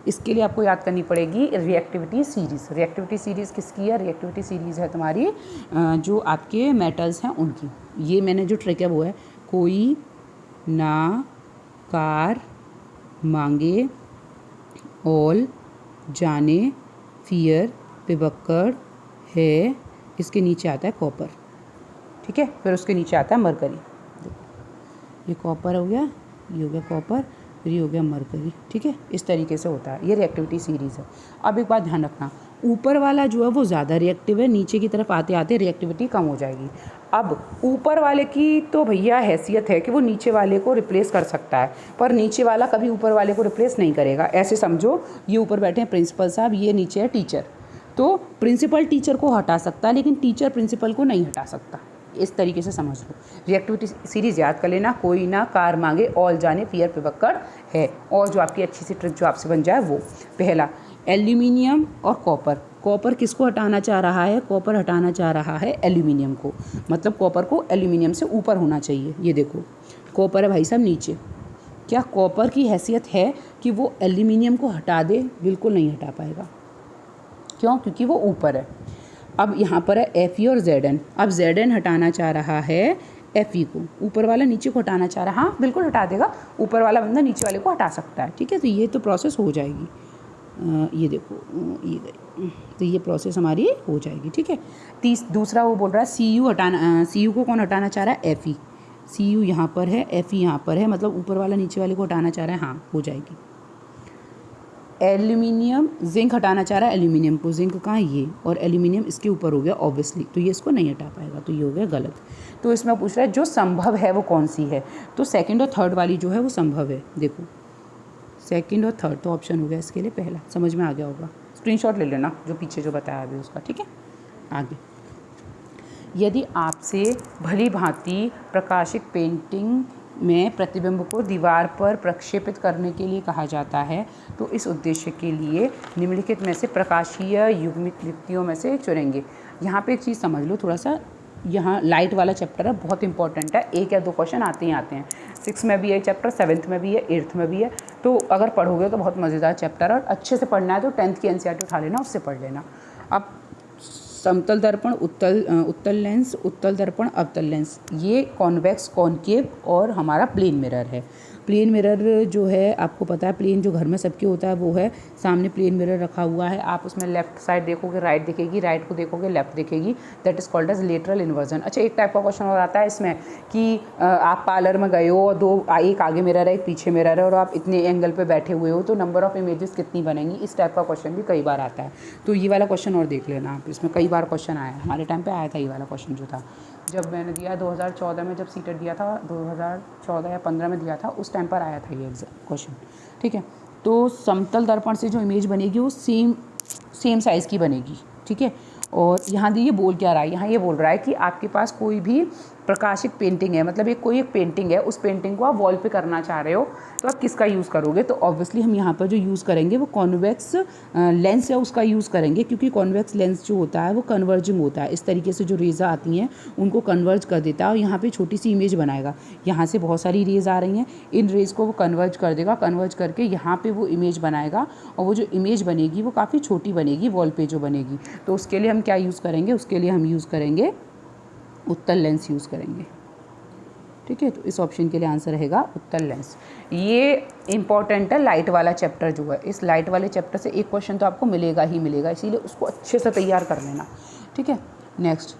A: इसके लिए आपको याद करनी पड़ेगी रिएक्टिविटी सीरीज़। रिएक्टिविटी सीरीज़ किसकी है? रिएक्टिविटी सीरीज़ है तुम्हारी जो आपके मेटल्स हैं उनकी। ये मैंने जो ट्रिक है वो है, कोई ना कार मांगे ऑल जाने फियर पिबक्कड़ है, इसके नीचे आता है कॉपर। ठीक है, फिर उसके नीचे आता है मरकरी। ये कॉपर हो गया, ये हो गया कॉपर, फिर ये हो गया मरकरी। ठीक है, इस तरीके से होता है, ये रिएक्टिविटी सीरीज़ है। अब एक बात ध्यान रखना, ऊपर वाला जो है वो ज़्यादा रिएक्टिव है, नीचे की तरफ आते आते रिएक्टिविटी कम हो जाएगी। अब ऊपर वाले की तो भैया हैसियत है कि वो नीचे वाले को रिप्लेस कर सकता है, पर नीचे वाला कभी ऊपर वाले को रिप्लेस नहीं करेगा। ऐसे समझो, ये ऊपर बैठे हैं प्रिंसिपल साहब, ये नीचे है टीचर, तो प्रिंसिपल टीचर को हटा सकता है लेकिन टीचर प्रिंसिपल को नहीं हटा सकता। इस तरीके से समझ लो। रिएक्टिविटी सीरीज़ याद कर लेना, कोई ना कार मांगे ऑल जाने फियर पिबक्कड़ है। और जो आपकी अच्छी सी ट्रिक जो आपसे बन जाए वो, पहला एल्यूमिनियम और कॉपर। कॉपर किसको हटाना चाह रहा है? कॉपर हटाना चाह रहा है एल्यूमिनियम को, मतलब कॉपर को एल्यूमिनियम से ऊपर होना चाहिए। ये देखो कॉपर है भाई साहब नीचे, क्या कॉपर की हैसियत है कि वो एल्यूमिनियम को हटा दे? बिल्कुल नहीं हटा पाएगा। क्यों? क्योंकि वो ऊपर है। अब यहाँ पर है Fe और Zn। अब Zn हटाना चाह रहा है Fe को, ऊपर वाला नीचे को हटाना चाह रहा है। हाँ बिल्कुल हटा देगा, ऊपर वाला बंदा नीचे वाले को हटा सकता है। ठीक है, तो ये तो प्रोसेस हो जाएगी। ये देखो ये गई, तो ये प्रोसेस हमारी हो जाएगी। ठीक है, दूसरा वो बोल रहा है Cu हटाना, Cu को कौन हटाना चाह रहा है? Fe। Cu यहाँ पर है, Fe यहाँ पर है, मतलब ऊपर वाला नीचे वाले को हटाना चाह रहा है। हाँ हो जाएगी। एल्यूमिनियम, जिंक हटाना चाह रहा है एल्यूमिनियम को, जिंक कहाँ? ये, और एल्यूमिनियम इसके ऊपर हो गया ऑब्वियसली, तो ये इसको नहीं हटा पाएगा, तो ये हो गया गलत। तो इसमें पूछ रहा है जो संभव है वो कौन सी है, तो सेकंड और थर्ड वाली जो है वो संभव है। देखो सेकंड और थर्ड, तो ऑप्शन हो गया इसके लिए पहला। समझ में आ गया होगा, स्क्रीनशॉट ले लेना जो पीछे जो बताया अभी उसका। ठीक है, आगे, यदि आपसे भली भांति प्रकाशित पेंटिंग में प्रतिबिंब को दीवार पर प्रक्षेपित करने के लिए कहा जाता है, तो इस उद्देश्य के लिए निम्नलिखित में से प्रकाशीय युग्मित युक्तियों में से चुनेंगे। यहाँ पे एक चीज़ समझ लो थोड़ा सा, यहाँ लाइट वाला चैप्टर है, बहुत इंपॉर्टेंट है, 1 या 2 क्वेश्चन आते ही आते हैं। 6 में भी है चैप्टर, 7th में भी है, 8th में भी है, तो अगर पढ़ोगे तो बहुत मज़ेदार चैप्टर है। और अच्छे से पढ़ना है तो 10th की NCERT उठा लेना, उससे पढ़ लेना। अब समतल दर्पण, उत्तल लेंस, उत्तल दर्पण, अवतल लेंस, ये कॉन्वेक्स, कॉनकेव और हमारा प्लेन मिरर है। प्लेन मिरर जो है आपको पता है, प्लेन जो घर में सबके होता है वो है, सामने प्लेन मिरर रखा हुआ है, आप उसमें लेफ्ट साइड देखोगे राइट दिखेगी, राइट को देखोगे लेफ्ट दिखेगी, that is called as lateral inversion. अच्छा, एक टाइप का क्वेश्चन और आता है इसमें कि आप पार्लर में गए हो और एक आगे मिरर है एक पीछे मिरर है और आप इतने एंगल पे बैठे हुए हो, तो नंबर ऑफ इमेजेस कितनी बनेंगी? इस टाइप का क्वेश्चन भी कई बार आता है, तो ये वाला क्वेश्चन और देख लेना आप, इसमें कई बार क्वेश्चन आया है, हमारे टाइम पे आया था ये वाला क्वेश्चन जो था, जब मैंने दिया 2014 में, जब सीटेट दिया था 2014 या 15 में दिया था, उस टाइम पर आया था ये क्वेश्चन। ठीक है, तो समतल दर्पण से जो इमेज बनेगी वो सेम साइज़ की बनेगी। ठीक है, और यहाँ ये बोल क्या रहा है? यहाँ ये बोल रहा है कि आपके पास कोई भी प्रकाशित पेंटिंग है, मतलब कोई एक पेंटिंग है, उस पेंटिंग को आप वॉल पे करना चाह रहे हो, तो आप किसका यूज़ करोगे? तो ऑब्वियसली हम यहाँ पर जो यूज़ करेंगे वो कॉन्वेक्स लेंस है उसका यूज़ करेंगे, क्योंकि कॉन्वेक्स लेंस जो होता है वो कन्वर्जिंग होता है, इस तरीके से जो रेज़ आती हैं उनको कन्वर्ज कर देता है और यहाँ पर छोटी सी इमेज बनाएगा। यहाँ से बहुत सारी रेज़ आ रही हैं, इन रेज़ को वो कन्वर्ज कर देगा, कन्वर्ज करके यहाँ पर वो इमेज बनाएगा, और वो जो इमेज बनेगी वो काफ़ी छोटी बनेगी वॉल पे जो बनेगी। तो उसके लिए हम क्या यूज़ करेंगे? उसके लिए हम यूज़ करेंगे उत्तल लेंस यूज़ करेंगे। ठीक है, तो इस ऑप्शन के लिए आंसर रहेगा उत्तल लेंस। ये इंपॉर्टेंट है लाइट वाला चैप्टर जो है, इस लाइट वाले चैप्टर से एक क्वेश्चन तो आपको मिलेगा ही मिलेगा, इसीलिए उसको अच्छे से तैयार कर लेना। ठीक है, नेक्स्ट,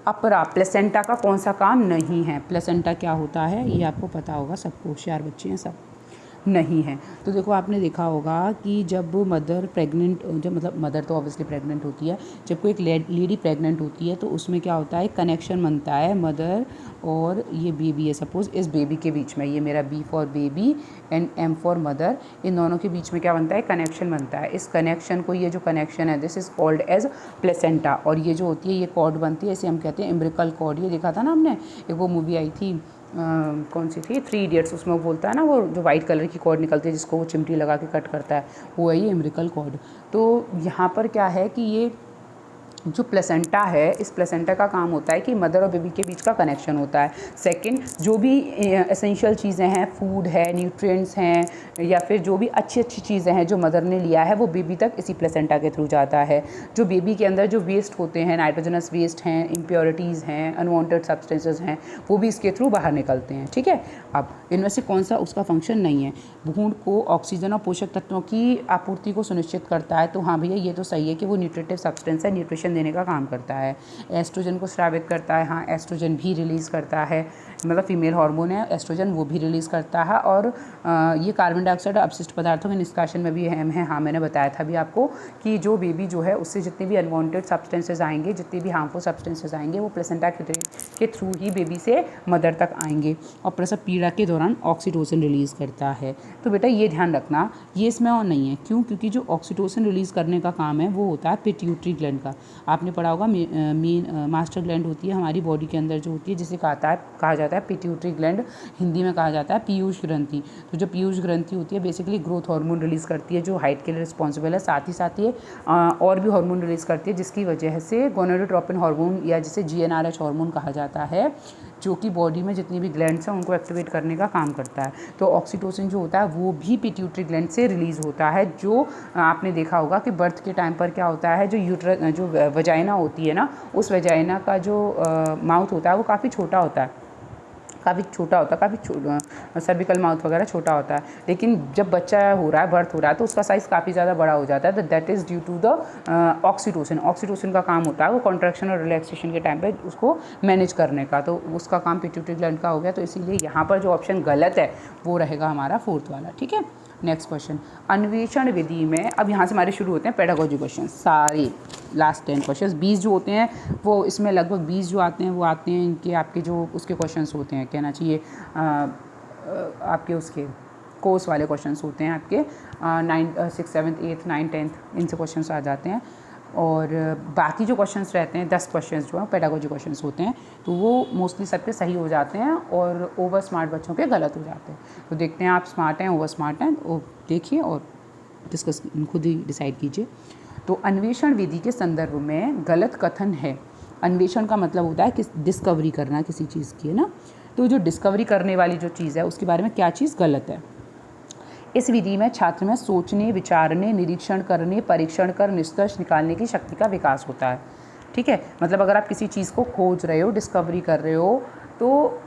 A: अपरा, प्लेसेंटा का कौन सा काम नहीं है? प्लेसेंटा क्या होता है ये आपको पता होगा, सबको, होशियार बच्चे हैं सब, नहीं है। तो देखो आपने देखा होगा कि जब मदर प्रेग्नेंट, जब मतलब मदर तो ऑब्वियसली प्रेग्नेंट होती है, जब कोई एक लेडी प्रेग्नेंट होती है तो उसमें क्या होता है, कनेक्शन बनता है मदर और ये बेबी है, सपोज़ इस बेबी के बीच में, ये मेरा B for baby and M for mother, इन दोनों के बीच में क्या बनता है? कनेक्शन बनता है। इस कनेक्शन को, ये जो कनेक्शन है, this is called as placenta. और ये जो होती है ये कॉर्ड बनती है, इसे हम कहते हैं एम्ब्रिकल कॉर्ड। ये देखा था ना हमने, एक वो मूवी आई थी, कौन सी थी, 3 इडियट्स, उसमें वो बोलता है ना, वो जो वाइट कलर की कॉर्ड निकलती है जिसको वो चिमटी लगा के कट करता है, वो है ये एम्ब्रिकल कॉर्ड। तो यहाँ पर क्या है कि ये जो प्लेसेंटा है, इस प्लेसेंटा का काम होता है कि मदर और बेबी के बीच का कनेक्शन होता है। सेकंड, जो भी एसेंशियल चीज़ें हैं, फूड है, न्यूट्रिएंट्स हैं, या फिर जो भी अच्छी अच्छी चीज़ें हैं जो मदर ने लिया है, वो बेबी तक इसी प्लेसेंटा के थ्रू जाता है। जो बेबी के अंदर जो वेस्ट होते हैं, नाइट्रोजनस वेस्ट हैं, इम्प्योरिटीज़ हैं, अनवांटेड सब्सटेंसेस हैं, वो भी इसके थ्रू बाहर निकलते हैं। ठीक है, अब इनमें से कौन सा उसका फंक्शन नहीं है? भ्रूण को ऑक्सीजन और पोषक तत्वों की आपूर्ति को सुनिश्चित करता है। तो हाँ भैया, ये तो सही है कि वो न्यूट्रिटिव सब्सटेंस है, न्यूट्रिशन देने का काम करता है। एस्ट्रोजन को स्रावित करता है, हाँ एस्ट्रोजन भी रिलीज़ करता है, मतलब फीमेल हार्मोन है एस्ट्रोजन, वो भी रिलीज़ करता है। और ये कार्बन डाइऑक्साइड अपशिष्ट पदार्थों के निष्कासन में भी अहम है। हाँ, मैंने बताया था भी आपको कि जो बेबी जो है उससे जितने भी अनवांटेड सब्सटेंसेस आएंगे, जितने भी हार्मफुल सब्सटेंसेस आएंगे, वो प्लेसेंटा के थ्रू ही बेबी से मदर तक आएंगे। और प्रसव पीड़ा के दौरान ऑक्सीटोसिन रिलीज़ करता है। तो बेटा ये ध्यान रखना, ये इसमें और नहीं है। क्यों? क्योंकि जो ऑक्सीटोसिन रिलीज़ करने का काम है वो होता है पिट्यूटरी ग्लैंड का। आपने पढ़ा होगा मेन मास्टर ग्लैंड होती है हमारी बॉडी के अंदर जो होती है, जिसे कहा जाता है पिट्यूटरी ग्लैंड, हिंदी में कहा जाता है पीयूष ग्रंथि। तो जो पीयूष ग्रंथि होती है बेसिकली ग्रोथ हार्मोन रिलीज़ करती है, जो हाइट के लिए रिस्पॉन्सिबल है। साथ ही ये और भी हार्मोन रिलीज़ करती है, जिसकी वजह से गोनाडोट्रोपिन हार्मोन या जिसे GnRH हार्मोन कहा जाता है, जो कि बॉडी में जितनी भी ग्लैंड्स हैं उनको एक्टिवेट करने का काम करता है। तो ऑक्सीटोसिन जो होता है वो भी पिट्यूटरी ग्लैंड से रिलीज़ होता है। जो आपने देखा होगा कि बर्थ के टाइम पर क्या होता है, जो वजाइना होती है ना, उस वजाइना का जो माउथ होता है वो काफ़ी छोटा होता है, सर्विकल माउथ वगैरह छोटा होता है। लेकिन जब बच्चा हो रहा है, बर्थ हो रहा है, तो उसका साइज़ काफ़ी ज़्यादा बड़ा हो जाता है। तो that is due to the oxytocin. Oxytocin का काम होता है वो कॉन्ट्रैक्शन और रिलैक्सेशन के टाइम पे उसको मैनेज करने का। तो उसका काम पिट्यूटरी ग्लैंड का हो गया। तो इसीलिए यहाँ पर जो ऑप्शन गलत है वो रहेगा हमारा 4th वाला। ठीक है, नेक्स्ट क्वेश्चन, अन्वेषण विधि में। अब यहाँ से हमारे शुरू होते हैं पेडागोजी क्वेश्चन, सारे लास्ट 10 क्वेश्चन। 20 जो होते हैं वो इसमें लगभग 20 जो आते हैं वो आते हैं इनके आपके जो उसके क्वेश्चंस होते हैं, कहना चाहिए आपके उसके कोर्स वाले क्वेश्चंस होते हैं आपके 6th 7th 8th 9th 10th इनसे क्वेश्चंस आ जाते हैं। और बाकी जो क्वेश्चंस रहते हैं 10 क्वेश्चंस जो हैं पेडागोजी क्वेश्चंस होते हैं, तो वो मोस्टली सबके सही हो जाते हैं और ओवर स्मार्ट बच्चों के गलत हो जाते हैं। तो देखते हैं आप स्मार्ट हैं ओवर स्मार्ट हैं, वो देखिए और डिस्कस खुद ही डिसाइड कीजिए। तो अन्वेषण विधि के संदर्भ में गलत कथन है। अन्वेषण का मतलब होता है कि डिस्कवरी करना किसी चीज़ की, है ना। तो जो डिस्कवरी करने वाली जो चीज़ है उसके बारे में क्या चीज़ गलत है। इस विधि में छात्र में सोचने, विचारने, निरीक्षण करने, परीक्षण कर निष्कर्ष निकालने की शक्ति का विकास होता है। ठीक है, मतलब अगर आप किसी चीज़ को खोज रहे हो, डिस्कवरी कर रहे हो, तो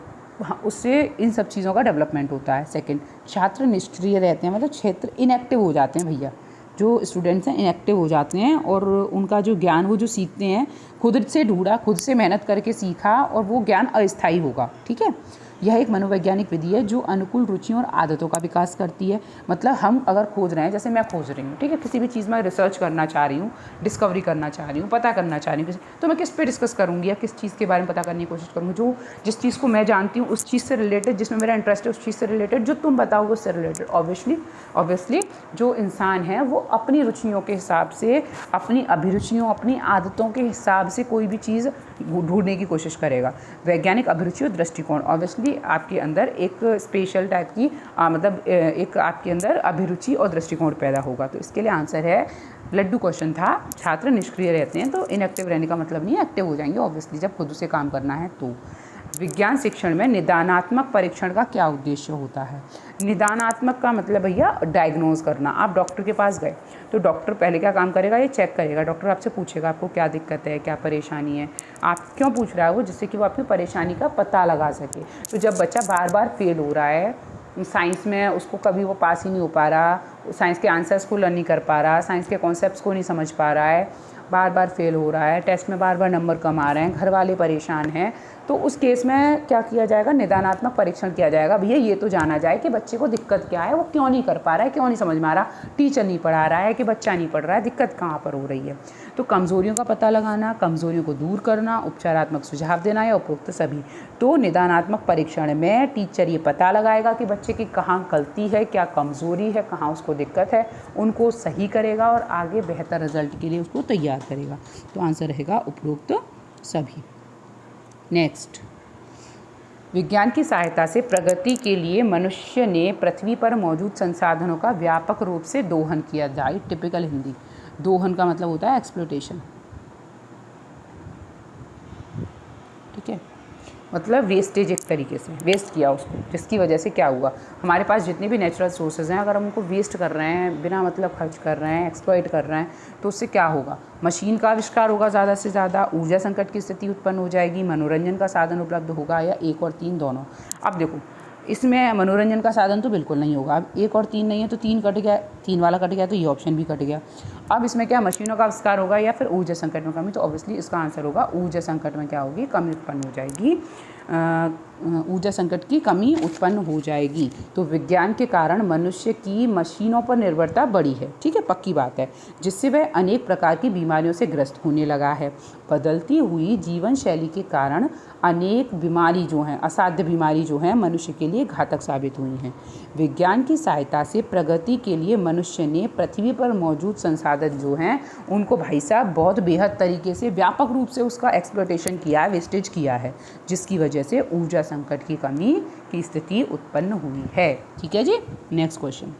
A: उससे इन सब चीज़ों का डेवलपमेंट होता है। सेकंड, छात्र निष्क्रिय रहते हैं, मतलब क्षेत्र इनएक्टिव हो जाते हैं भैया। जो स्टूडेंट्स हैं इनएक्टिव हो जाते हैं और उनका जो ज्ञान वो जो सीखते हैं खुद से ढूंढा, खुद से मेहनत करके सीखा, और वो ज्ञान अस्थायी होगा। ठीक है, यह एक मनोवैज्ञानिक विधि है जो अनुकूल रुचियों और आदतों का विकास करती है। मतलब हम अगर खोज रहे हैं, जैसे मैं खोज रही हूँ, ठीक है, किसी भी चीज़ में रिसर्च करना चाह रही हूँ, डिस्कवरी करना चाह रही हूँ, पता करना चाह रही हूँ, तो मैं किस पे डिस्कस करूँगी या किस चीज़ के बारे में पता करने की कोशिश करूँगी। जो जिस चीज़ को मैं जानती हूँ उस चीज़ से रिलेटेड, जिसमें मेरा इंटरेस्ट है उस चीज़ से रिलेटेड, जो तुम बताओगे उससे रिलेटेड। ऑब्वियसली जो इंसान है वो अपनी रुचियों के हिसाब से, अपनी अभिरुचियों, अपनी आदतों के हिसाब से कोई भी चीज़ ढूंढने की कोशिश करेगा। वैज्ञानिक अभिरुचि और दृष्टिकोण, ऑब्वियसली आपके अंदर एक स्पेशल टाइप की मतलब एक आपके अंदर अभिरुचि और दृष्टिकोण पैदा होगा। तो इसके लिए आंसर है लड्डू क्वेश्चन था। छात्र निष्क्रिय रहते हैं तो इनएक्टिव रहने का मतलब नहीं है, एक्टिव हो जाएंगे ऑब्वियसली जब खुद से काम करना है। तो विज्ञान शिक्षण में निदानात्मक परीक्षण का क्या उद्देश्य होता है। निदानात्मक का मतलब भैया डायग्नोज करना। आप डॉक्टर के पास गए तो डॉक्टर पहले क्या काम करेगा, ये चेक करेगा। डॉक्टर आपसे पूछेगा आपको क्या दिक्कत है, क्या परेशानी है। आप क्यों पूछ रहा है वो, जिससे कि वो आपकी परेशानी का पता लगा सके। तो जब बच्चा बार बार फेल हो रहा है साइंस में, उसको कभी वो पास ही नहीं हो पा रहा, साइंस के आंसर्स को लर्न नहीं कर पा रहा, साइंस के कॉन्सेप्ट्स को नहीं समझ पा रहा है, बार बार फेल हो रहा है, टेस्ट में बार बार नंबर कम आ रहे हैं, घर वाले परेशान हैं, तो उस केस में क्या किया जाएगा, निदानात्मक परीक्षण किया जाएगा। भैया ये तो जाना जाए कि बच्चे को दिक्कत क्या है, वो क्यों नहीं कर पा रहा है, क्यों नहीं समझ में आ रहा, टीचर नहीं पढ़ा रहा है कि बच्चा नहीं पढ़ रहा है, दिक्कत कहाँ पर हो रही है। तो कमज़ोरियों का पता लगाना, कमज़ोरियों को दूर करना, उपचारात्मक सुझाव देना या उपरोक्त सभी। तो निदानात्मक परीक्षण में टीचर ये पता लगाएगा कि बच्चे की कहाँ गलती है, क्या कमज़ोरी है, कहाँ उसको दिक्कत है, उनको सही करेगा और आगे बेहतर रिजल्ट के लिए उसको तैयार करेगा। तो आंसर रहेगा उपरोक्त सभी। नेक्स्ट, विज्ञान की सहायता से प्रगति के लिए मनुष्य ने पृथ्वी पर मौजूद संसाधनों का व्यापक रूप से दोहन किया जाए। टिपिकल हिंदी। दोहन का मतलब होता है एक्सप्लोटेशन। मतलब वेस्टेज, एक तरीके से वेस्ट किया उसको, जिसकी वजह से क्या हुआ, हमारे पास जितने भी नेचुरल सोर्सेज हैं अगर हम उनको वेस्ट कर रहे हैं, बिना मतलब खर्च कर रहे हैं, एक्सप्लॉइट कर रहे हैं, तो उससे क्या होगा, मशीन का आविष्कार होगा ज़्यादा से ज़्यादा, ऊर्जा संकट की स्थिति उत्पन्न हो जाएगी, मनोरंजन का साधन उपलब्ध होगा, या 1 और 3 दोनों। अब देखो इसमें मनोरंजन का साधन तो बिल्कुल नहीं होगा। अब 1 और 3 नहीं है तो 3 कट गया, 3 वाला कट गया तो ये ऑप्शन भी कट गया। अब इसमें क्या मशीनों का आविष्कार होगा या फिर ऊर्जा संकट में कमी, तो ऑब्वियसली इसका आंसर होगा ऊर्जा संकट में क्या होगी, कमी उत्पन्न हो जाएगी, ऊर्जा संकट की कमी उत्पन्न हो जाएगी। तो विज्ञान के कारण मनुष्य की मशीनों पर निर्भरता बढ़ी है, ठीक है, पक्की बात है, जिससे वह अनेक प्रकार की बीमारियों से ग्रस्त होने लगा है। बदलती हुई जीवन शैली के कारण अनेक बीमारी जो हैं, असाध्य बीमारी जो हैं, मनुष्य के लिए घातक साबित हुई हैं। विज्ञान की सहायता से प्रगति के लिए मनुष्य ने पृथ्वी पर मौजूद संसाधन जो हैं उनको भाई साहब बहुत बेहद तरीके से व्यापक रूप से उसका एक्सप्लॉयटेशन किया है, वेस्टेज किया है, जिसकी वजह से ऊर्जा संकट की कमी की स्थिति उत्पन्न हुई है। ठीक है जी, नेक्स्ट क्वेश्चन।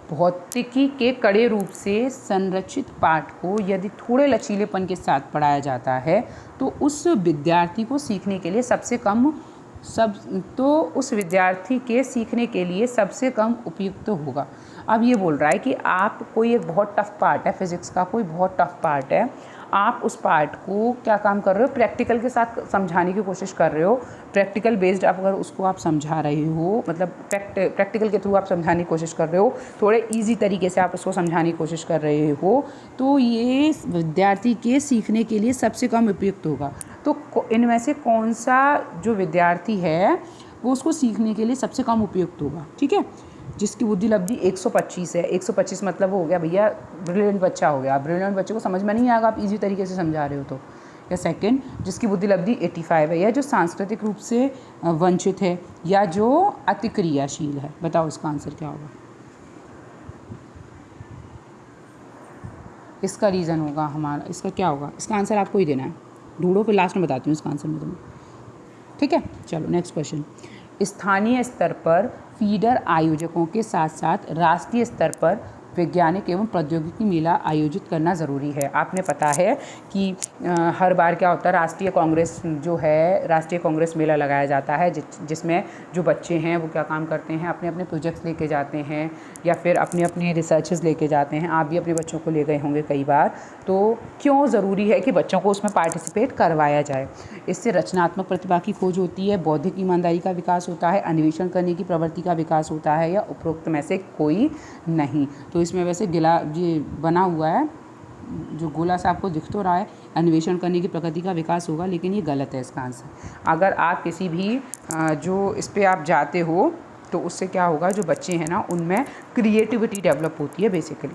A: भौतिकी के कड़े रूप से संरचित पाठ को यदि थोड़े लचीलेपन के साथ पढ़ाया जाता है तो उस विद्यार्थी को सीखने के लिए सबसे कम उपयुक्त होगा। अब ये बोल रहा है कि आप कोई एक बहुत टफ पार्ट है, फिज़िक्स का कोई बहुत टफ पार्ट है, आप उस पार्ट को क्या काम कर रहे हो, प्रैक्टिकल के साथ समझाने की कोशिश कर रहे हो, प्रैक्टिकल बेस्ड अगर उसको आप समझा रहे हो, मतलब प्रैक्टिकल के थ्रू आप समझाने की कोशिश कर रहे हो, थोड़े इजी तरीके से आप उसको समझाने की कोशिश कर रहे हो, तो ये विद्यार्थी के सीखने के लिए सबसे कम उपयुक्त होगा। तो इनमें से कौन सा जो विद्यार्थी है वो उसको सीखने के लिए सबसे कम उपयुक्त होगा, ठीक है, जिसकी बुद्धि लब्धि 125 है। 125 मतलब हो गया भैया ब्रिलियंट बच्चा हो गया। ब्रिलियंट बच्चे को समझ में नहीं आएगा आप इजी तरीके से समझा रहे हो तो। या सेकंड, जिसकी बुद्धि लब्धि 85 है, या जो सांस्कृतिक रूप से वंचित है, या जो अतिक्रियाशील है। बताओ इसका आंसर क्या होगा। इसका रीज़न होगा हमारा, इसका क्या होगा, इसका आंसर आपको ही देना है, ढूंढो फिर लास्ट में बताती हूँ इसका आंसर मैं तुम्हें, ठीक है। चलो नेक्स्ट क्वेश्चन। स्थानीय स्तर पर फीडर आयोजकों के साथ साथ राष्ट्रीय स्तर पर वैज्ञानिक एवं प्रौद्योगिकी मेला आयोजित करना ज़रूरी है। आपने पता है कि हर बार क्या होता है, राष्ट्रीय कांग्रेस जो है, राष्ट्रीय कांग्रेस मेला लगाया जाता है, जिसमें जो बच्चे हैं वो क्या काम करते हैं, अपने अपने प्रोजेक्ट्स लेके जाते हैं या फिर अपने अपने रिसर्चेस लेके जाते हैं। आप भी अपने बच्चों को ले गए होंगे कई बार। तो क्यों ज़रूरी है कि बच्चों को उसमें पार्टिसिपेट करवाया जाए। इससे रचनात्मक प्रतिभा की खोज होती है, बौद्धिक ईमानदारी का विकास होता है, अन्वेषण करने की प्रवृत्ति का विकास होता है, या उपरोक्त में से कोई नहीं। तो इसमें वैसे गिला ये बना हुआ है, जो गोला सा आपको दिख तो रहा है, अन्वेषण करने की प्रकृति का विकास होगा, लेकिन ये गलत है इसका आंसर। अगर आप किसी भी जो इस पे आप जाते हो तो उससे क्या होगा, जो बच्चे हैं ना उनमें क्रिएटिविटी डेवलप होती है बेसिकली,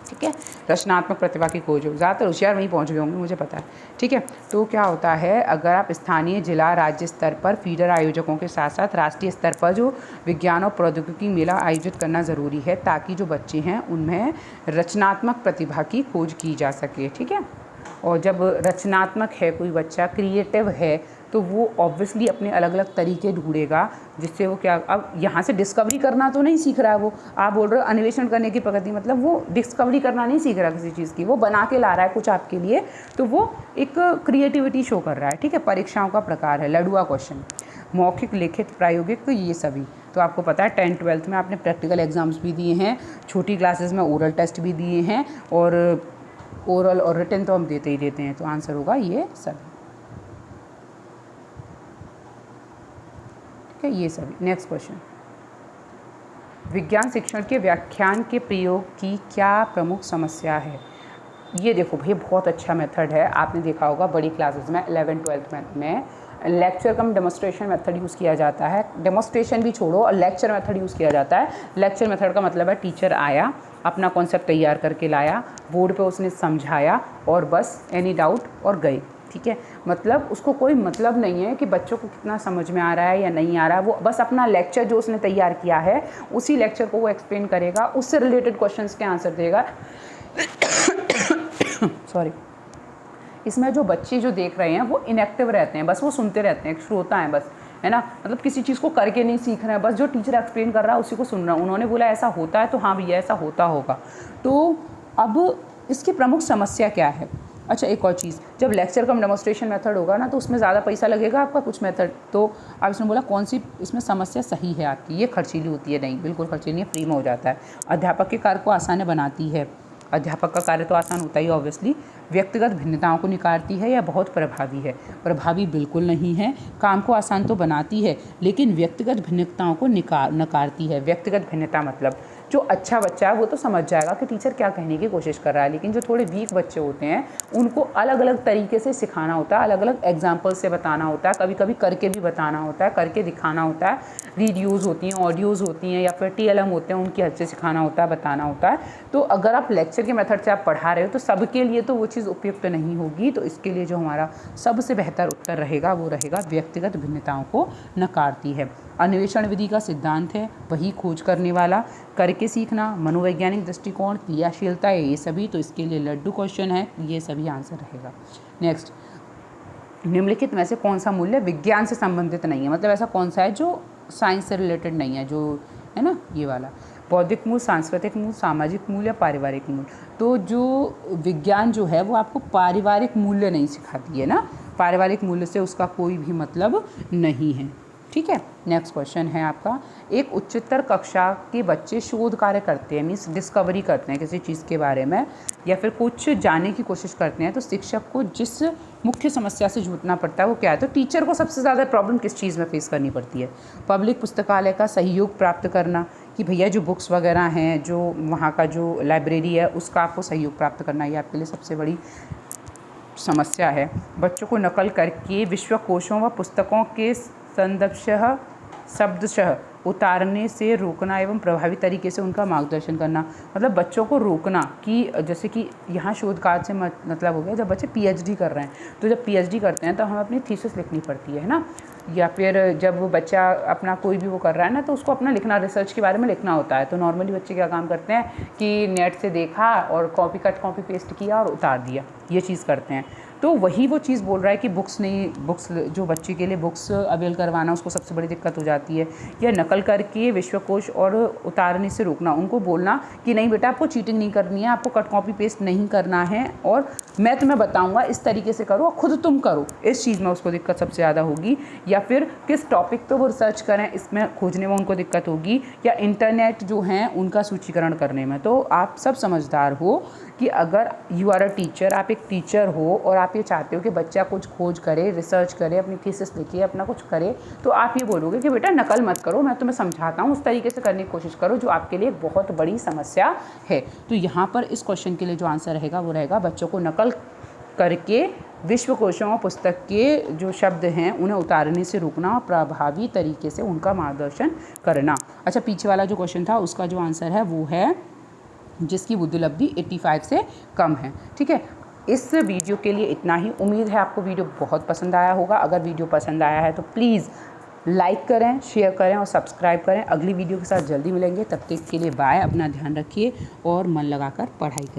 A: ठीक है। रचनात्मक प्रतिभा की खोज हो, ज़्यादातर होशियार वहीं पहुंच गए होंगे मुझे पता है, ठीक है। तो क्या होता है, अगर आप स्थानीय, जिला, राज्य स्तर पर फीडर आयोजकों के साथ साथ राष्ट्रीय स्तर पर जो विज्ञान और प्रौद्योगिकी मेला आयोजित करना ज़रूरी है, ताकि जो बच्चे हैं उनमें रचनात्मक प्रतिभा की खोज की जा सके, ठीक है। और जब रचनात्मक है कोई बच्चा, क्रिएटिव है, तो वो ऑब्वियसली अपने अलग अलग तरीके ढूंढेगा, जिससे वो क्या, अब यहाँ से डिस्कवरी करना तो नहीं सीख रहा है वो, आप बोल रहे हो अन्वेषण करने की प्रकृति, मतलब वो डिस्कवरी करना नहीं सीख रहा किसी चीज़ की, वो बना के ला रहा है कुछ आपके लिए, तो वो एक क्रिएटिविटी शो कर रहा है, ठीक है। परीक्षाओं का प्रकार है, लड़ुआ क्वेश्चन, मौखिक, लिखित, प्रायोगिक, तो ये सभी तो आपको पता है 10th 12th में आपने प्रैक्टिकल एग्जाम्स भी दिए हैं, छोटी क्लासेस में ओरल टेस्ट भी दिए हैं, और ओरल और रिटन तो हम देते ही देते हैं। तो आंसर होगा ये सभी, ठीक है, ये सभी। Next question. विज्ञान शिक्षण के व्याख्यान के प्रयोग की क्या प्रमुख समस्या है। ये देखो भाई बहुत अच्छा मेथड है, आपने देखा होगा बड़ी क्लासेस में 11th 12th में लेक्चर कम डेमोस्ट्रेशन मेथड यूज़ किया जाता है। डेमोस्ट्रेशन भी छोड़ो और लेक्चर मेथड यूज़ किया जाता है। लेक्चर मेथड का मतलब है टीचर आया, अपना कॉन्सेप्ट तैयार करके लाया, बोर्ड पे उसने समझाया और बस एनी डाउट और गए, ठीक है। मतलब उसको कोई मतलब नहीं है कि बच्चों को कितना समझ में आ रहा है या नहीं आ रहा है, वो बस अपना लेक्चर जो उसने तैयार किया है उसी लेक्चर को वो एक्सप्लेन करेगा, उससे रिलेटेड क्वेश्चंस के आंसर देगा। सॉरी। इसमें जो बच्चे जो देख रहे हैं वो इनएक्टिव रहते हैं, बस वो सुनते रहते हैं, एक श्रोता है बस, है ना, मतलब किसी चीज़ को करके नहीं सीख रहे हैं, बस जो टीचर एक्सप्लेन कर रहा है उसी को सुन रहा है। उन्होंने बोला ऐसा होता है तो हाँ भैया ऐसा होता होगा। तो अब इसकी प्रमुख समस्या क्या है। अच्छा, एक और चीज़, जब लेक्चर कम डेमोस्ट्रेशन मेथड होगा ना तो उसमें ज़्यादा पैसा लगेगा आपका कुछ मेथड, तो अब इसमें बोला कौन सी इसमें समस्या सही है आपकी, ये खर्चीली होती है? नहीं, बिल्कुल खर्चीली नहीं है, फ्री में हो जाता है। अध्यापक के कार्य को आसान बनाती है, अध्यापक का कार्य तो आसान होता ही ऑब्वियसली। व्यक्तिगत भिन्नताओं को निकारती है या बहुत प्रभावी है? प्रभावी बिल्कुल नहीं है। काम को आसान तो बनाती है लेकिन व्यक्तिगत भिन्नताओं को नकारती है। व्यक्तिगत भिन्नता मतलब जो अच्छा बच्चा है वो तो समझ जाएगा कि टीचर क्या कहने की कोशिश कर रहा है, लेकिन जो थोड़े वीक बच्चे होते हैं उनको अलग अलग तरीके से सिखाना होता है, अलग अलग एग्जाम्पल से बताना होता है, कभी कभी करके भी बताना होता है, करके दिखाना होता है। वीडियोज़ होती हैं, ऑडियोज़ होती हैं या फिर TLM होते हैं, उनकी हेल्प से सिखाना होता है, बताना होता है। तो अगर आप लेक्चर के मेथड से आप पढ़ा रहे हो तो सबके लिए तो वो चीज़ उपयुक्त नहीं होगी। तो इसके लिए जो हमारा सबसे बेहतर उत्तर रहेगा वो रहेगा व्यक्तिगत भिन्नताओं को नकारती है। अन्वेषण विधि का सिद्धांत है वही खोज करने वाला, करके सीखना, मनोवैज्ञानिक दृष्टिकोण, क्रियाशीलता, ये सभी। तो इसके लिए लड्डू क्वेश्चन है, ये सभी आंसर रहेगा। नेक्स्ट, निम्नलिखित में से कौन सा मूल्य विज्ञान से संबंधित नहीं है? मतलब ऐसा कौन सा है जो साइंस से रिलेटेड नहीं है, जो है ना ये वाला। बौद्धिक मूल्य, सांस्कृतिक मूल्य, सामाजिक मूल्य, पारिवारिक मूल्य। तो जो विज्ञान जो है वो आपको पारिवारिक मूल्य नहीं सिखाती है ना, पारिवारिक मूल्य से उसका कोई भी मतलब नहीं है। ठीक है, नेक्स्ट क्वेश्चन है आपका, एक उच्चतर कक्षा के बच्चे शोध कार्य करते हैं, मीन्स डिस्कवरी करते हैं किसी चीज़ के बारे में या फिर कुछ जानने की कोशिश करते हैं, तो शिक्षक को जिस मुख्य समस्या से जूझना पड़ता है वो क्या है? तो टीचर को सबसे ज़्यादा प्रॉब्लम किस चीज़ में फेस करनी पड़ती है? पब्लिक पुस्तकालय का सहयोग प्राप्त करना, कि भैया जो बुक्स वगैरह हैं, जो वहाँ का जो लाइब्रेरी है उसका आपको सहयोग प्राप्त करना, ये आपके लिए सबसे बड़ी समस्या है। बच्चों को नकल करके विश्वकोशों व पुस्तकों के संदर्भशः शब्दशः उतारने से रोकना एवं प्रभावी तरीके से उनका मार्गदर्शन करना। मतलब बच्चों को रोकना कि जैसे कि यहाँ शोध कार्य से मतलब हो गया जब बच्चे PhD कर रहे हैं, तो जब PhD करते हैं तो हमें अपनी थीसिस लिखनी पड़ती है ना, या फिर जब वो बच्चा अपना कोई भी वो कर रहा है ना तो उसको अपना लिखना, रिसर्च के बारे में लिखना होता है। तो नॉर्मली बच्चे क्या काम करते हैं कि नेट से देखा और कॉपी पेस्ट किया और उतार दिया, ये चीज़ करते हैं। तो वही वो चीज़ बोल रहा है कि बुक्स जो बच्चे के लिए बुक्स अवेल करवाना उसको सबसे बड़ी दिक्कत हो जाती है, या नकल करके विश्वकोश और उतारने से रोकना, उनको बोलना कि नहीं बेटा आपको चीटिंग नहीं करनी है, आपको कट कॉपी पेस्ट नहीं करना है और मैं तुम्हें बताऊंगा इस तरीके से करो, खुद तुम करो, इस चीज़ में उसको दिक्कत सबसे ज़्यादा होगी। या फिर किस टॉपिक पे वो रिसर्च करें इसमें खोजने में उनको दिक्कत होगी, या इंटरनेट जो हैं उनका सूचीकरण करने में। तो आप सब समझदार हो कि अगर यू आर अ टीचर, आप एक टीचर हो और आप ये चाहते हो कि बच्चा कुछ खोज करे, रिसर्च करे, अपनी थीसिस लिखे, अपना कुछ करे, तो आप ये बोलोगे कि बेटा नकल मत करो, मैं तुम्हें समझाता हूँ, उस तरीके से करने की कोशिश करो, जो आपके लिए बहुत बड़ी समस्या है। तो यहाँ पर इस क्वेश्चन के लिए जो आंसर रहेगा वो रहेगा बच्चों को नकल करके विश्वकोशों और पुस्तक के जो शब्द हैं उन्हें उतारने से रोकना और प्रभावी तरीके से उनका मार्गदर्शन करना। अच्छा, पीछे वाला जो क्वेश्चन था उसका जो आंसर है वो है जिसकी बुद्धिलब्धि 85 से कम है। ठीक है, इस वीडियो के लिए इतना ही। उम्मीद है आपको वीडियो बहुत पसंद आया होगा। अगर वीडियो पसंद आया है तो प्लीज़ लाइक करें, शेयर करें और सब्सक्राइब करें। अगली वीडियो के साथ जल्दी मिलेंगे, तब तक के लिए बाय। अपना ध्यान रखिए और मन लगाकर पढ़ाई करिए।